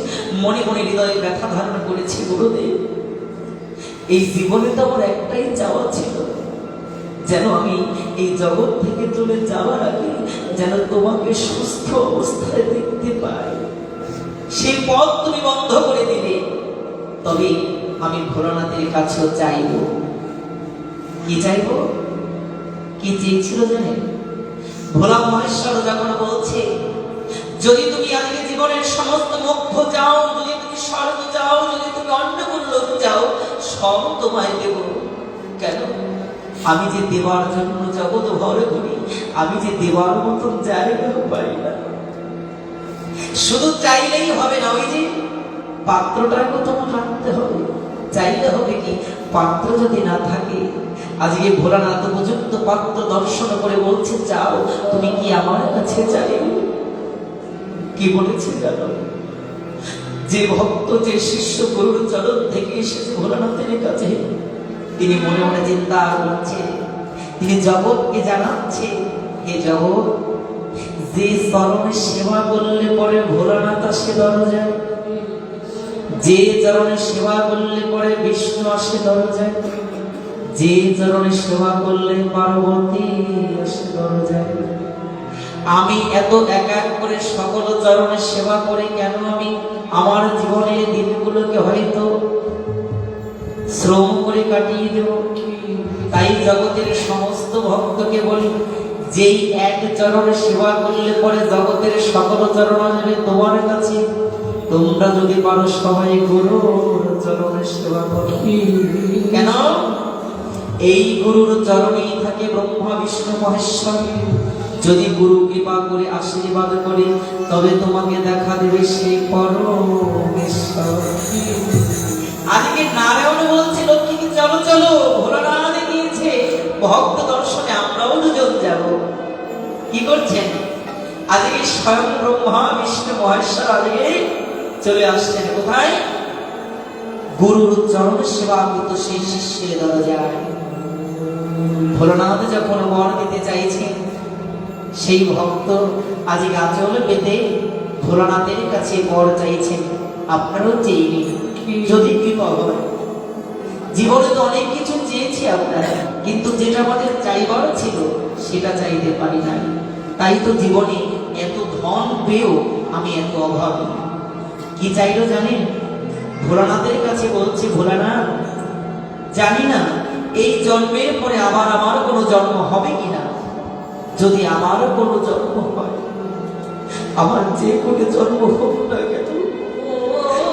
মনে মনে হৃদয়ে ব্যথা ধারণ করেছে, গুরুদেব এই জীবনে তো আমার একটাই চাওয়া ছিল, যেন আমি এই জগৎ থেকে চলে যাওয়ার আগে যেন তোমাকে সুস্থ অবস্থায় দেখতে পাই। সেই পথ তুমি বন্ধ করে দিলে, তবে আমি ভোলানাথের কাছেও চাইব। কি চাইব? কি চেয়েছিল জানেন? ভোলা মহেশ্বর যখন বলছে যদি তুমি আজকে জীবনের সমস্ত মোক্ষ চাও, যদি তুমি স্বর্গ চাও, যদি তুমি অন্নপূর্ণ লোক চাও, সব তোমায় দেব। কেন? আমি যে দেবার জন্য জগৎ ভর করি, আমি যে দেবার মতন জায়গা পাই না। শুধু চাইলেই হবে না, ওই যে পাত্রটাকে তোমার রাখতে হবে। চাইলে হবে কি? পাত্র যদি না থাকে, আজকে ভোলানাথ উপযুক্ত পাত্র দর্শন করে বলছে চাও, তুমি কি আমার কাছে চাইবে? কি বলেছে জানো? যে ভক্ত, যে শিষ্য গুরুর চরণ থেকে এসেছে ভোলানাথের কাছে, তিনি মনে মনে চিন্তা করছে, তিনি জগৎকে জানাচ্ছে, হে জগৎ, যে চরণে সেবা করলে পরে ভোলানাথ আসে দরজায়, যে চরণে সেবা করলে পরে বিষ্ণু আসে দরজায়, যে চরণে সেবা করলে পার্বতী আসে দরজায়, আমি এত এক এক করে সকল চরণের সেবা করে কেন আমি আমার জীবনের দিনগুলোকে হয়তো শ্রম করে কাটিয়ে দেব। তাই জগতের সমস্ত ভক্তকে বলি, যেই এক চরণে সেবা করলে পরে জগতের সকল চরণ আসবে তোমার কাছে। তোমরা যদি পারো সবাই গুরুর চরণে সেবা করো। কেন? এই গুরুর চরণেই থাকে ব্রহ্মা বিষ্ণু মহেশ্বর। যদি গুরু কৃপা করে আশীর্বাদ করে তবে তোমাকে দেখা দেবে সেই পরমেশ্বর। আজকে নারায়ণ বলছে লক্ষ্মী চলো চলো, ভোলানাথ গিয়েছে ভক্ত দর্শনে, আমরাও দুজন যাব। কি করছেন? আজকে স্বয়ং ব্রহ্মা বিষ্ণু মহেশ্বর আজকে চলে আসছেন কোথায়? গুরুর চরণ সেবা করতে সেই শিষ্যের দরজায়। ভোলানাথ যখন বর দিতে চাইছেন, সেই ভক্ত আজকে আচল পেতে ভোলানাথের কাছে বর চাইছেন। আপনারও চেয়ে নিন, যদি কৃপা হয়। জীবনে তো অনেক কিছু চেয়েছি আপনারা, কিন্তু যেটা আমাদের চাইবার ছিল সেটা চাইতে পারি না। তাই তো জীবনে এত ধন পেয়েও আমি এত অভাবী। কি চাইলো জানেন? ভোলানাথের কাছে বলছে, ভোলানাথ জানি না এই জন্মের পরে আবার আমার কোনো জন্ম হবে কিনা। যদি আমারও কোনো জন্ম হয়, আমার যে কোনো জন্ম হোক না কেন,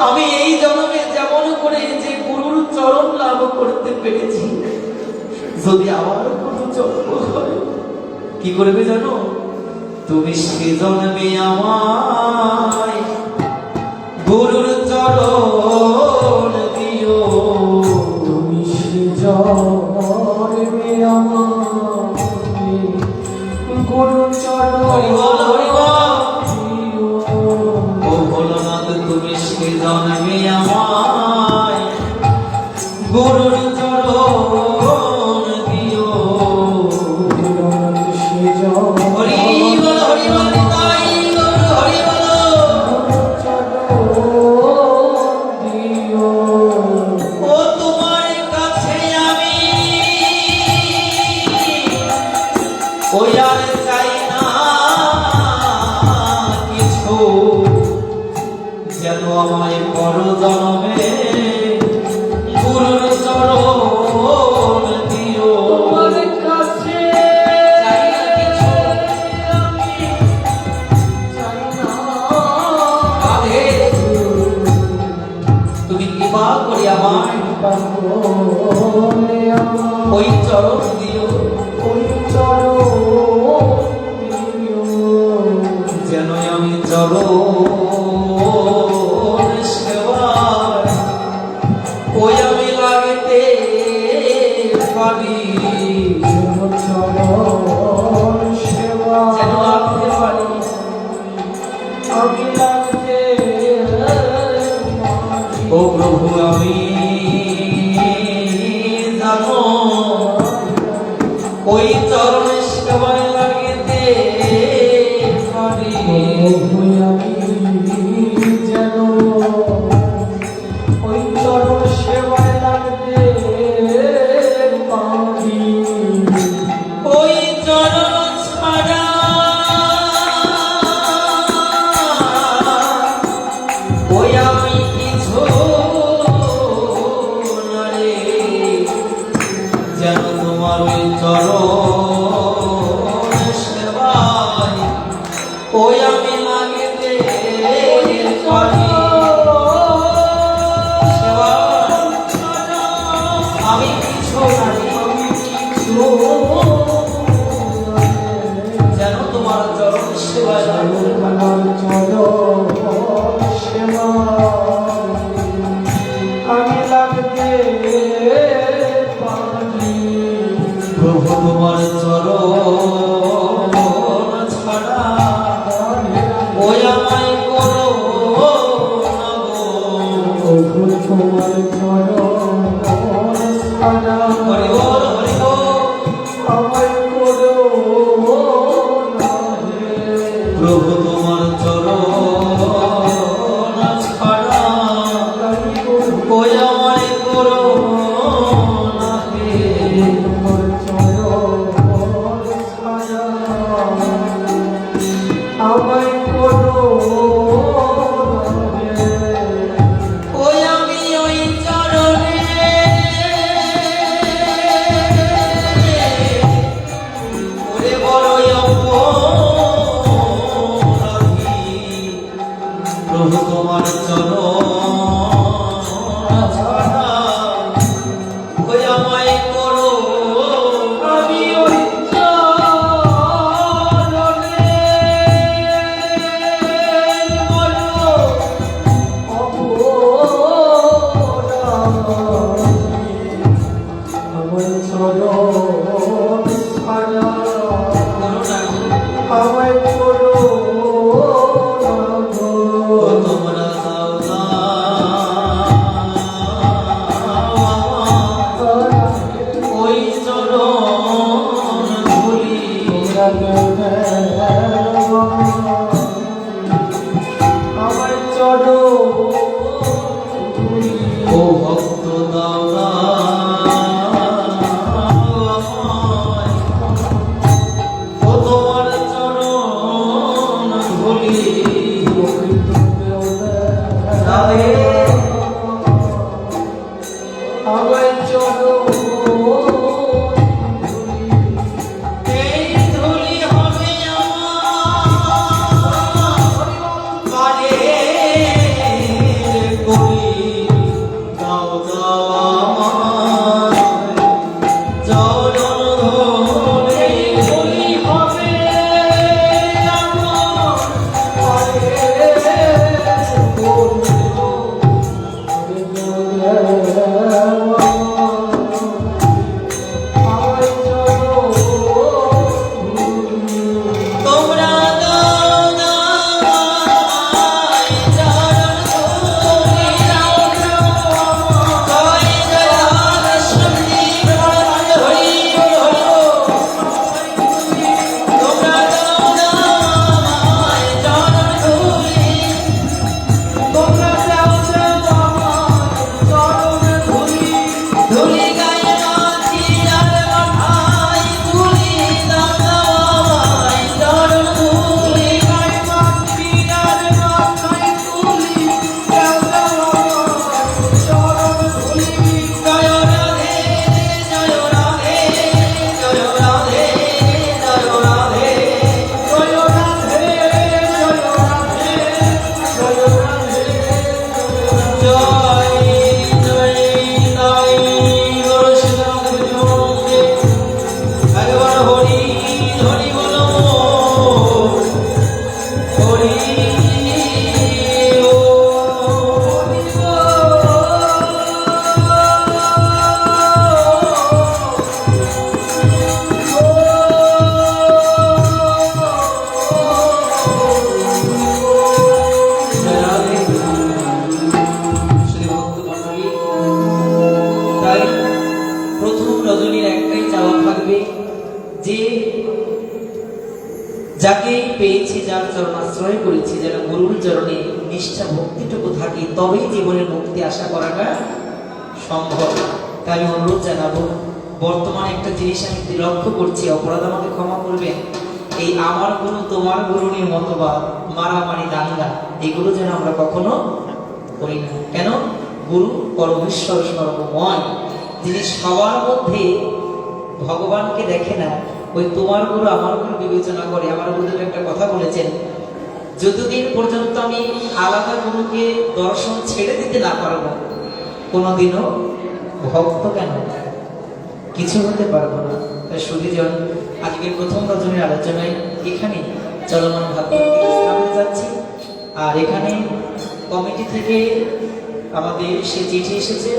আমি এই জন্মে যেমন করে যে গুরুর চরণ লাভ করতে পেরেছি, যদি আমার কোনো জন্ম হয়, কি করবে জানো? তুমি সে জন্মে আমায় গুরুর চরণ দিও। তুমি সে জন্মে আমায় গুরুর চরণ দিও। ও ভোলানাথ তুমি সে জন্মে আমায় গুরুর চরণ দিও। হরি বল হরি বল তাই গৌর হরি বল। ও তোমার কাছে আমি ওই আর চাই না কিছু, যেন আমায় পর জন্মে গুরুর চরণ দিও। তোমার কাছে চাই না কিছু, আমি চাই না রাধে, তুমি কৃপা করে আমায় ওই চরণ দিও। ওই চরণ দিও, যেন আমি চরণ সেবায় ওই আমি লাগতে পারি। চরণ সেবা যেন লাগতে পারি, আমি লাগতে। ও প্রভু আমি জানো ওই চরণ সেবায় লাগতে পারি। আমি যেন ওই চরণ সেবায় লাগতে পারি। ওই চরণ ছাড়া ওই আমি কিছু না রে, যেন তোমার ওই চরণ সেবায় ওই আমি লাগতে পারি। আমি কিছু যেন তোমার চরণ সেবায়, চরণ সেবা প্রভু তোমার চরণ ছাড়া ওই আমায় করো আমি ওই চরণে বলো অপরাধী, আমার চরণ ছাড়া আমায় করো না গো। তোমরা দাও না ওই চরণ ধুলি আমার চরণ ও ভক্ত দাও না আমায়, ও তোমার চরণ ধুলি দাও। আমায় চরণ এই ধুলি হবে আমার পারে করি, দাও দাও আমায় চরণ ধুলি ধুলি হবে আমার পায়ে তোমরা দাও না আমায় চরণ ধুলি, জয় জয় রাধে হরি হরি। তোমরা দাও না আমায় চরণ ধুলি, তোমরা যাও চরণ ধুলি ধুলি গায়ে মাছি আর মাথায় তুলি, দাও না আমায় চরণ ধুলি। জয় রাধে জয় রাধে জয় রাধে জয় রাধে। জয় জয় তাই গুরু শ্রীরামদেব মন্দির একবার হরি হরি বলো হরি তাই প্রথম রজনীর একটাই চাওয়া থাকবে যে যাকে পেয়েছি, যার চরণ আশ্রয় করেছি, যেন গুরুর চরণে নিষ্ঠা ভক্তিটুকু থাকে, তবেই জীবনের মুক্তি আশা করাটা সম্ভব। তাই আমি অনুরোধ জানাবো, বর্তমানে একটা জিনিস আমি লক্ষ্য করছি, অপরাধ আমাকে ক্ষমা করবেন, এই আমার গুরু তোমার গুরু নিয়ে মতবাদ, মারামারি, দাঙ্গা, এগুলো যেন আমরা কখনো করি না। কেন? গুরু পরমেশ্বর সর্বময়, যিনি সবার মধ্যে ভগবানকে দেখে না, ওই তোমার গুরু আমার গুরু বিবেচনা করে। আমার গুরুদেব একটা কথা বলেছেন, যতদিন পর্যন্ত আমি আলাদা গুরুকে দর্শন ছেড়ে দিতে না পারবো, কোনোদিনও ভক্ত কেন কিছু হতে পারবো না। তাই সুধীজন, আজকের প্রথম রজনীর আলোচনায় এখানে চলমান ভাবতে যাচ্ছি। আর এখানে কমিটি থেকে আমাদের সে চিঠি এসেছে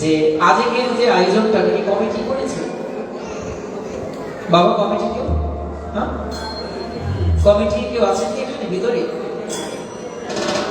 যে আজকের যে আয়োজনটা কমিটি করেছে। বাবা কমিটি কেউ, হ্যাঁ কমিটি কেউ আছেন কি এখানে ভিতরে?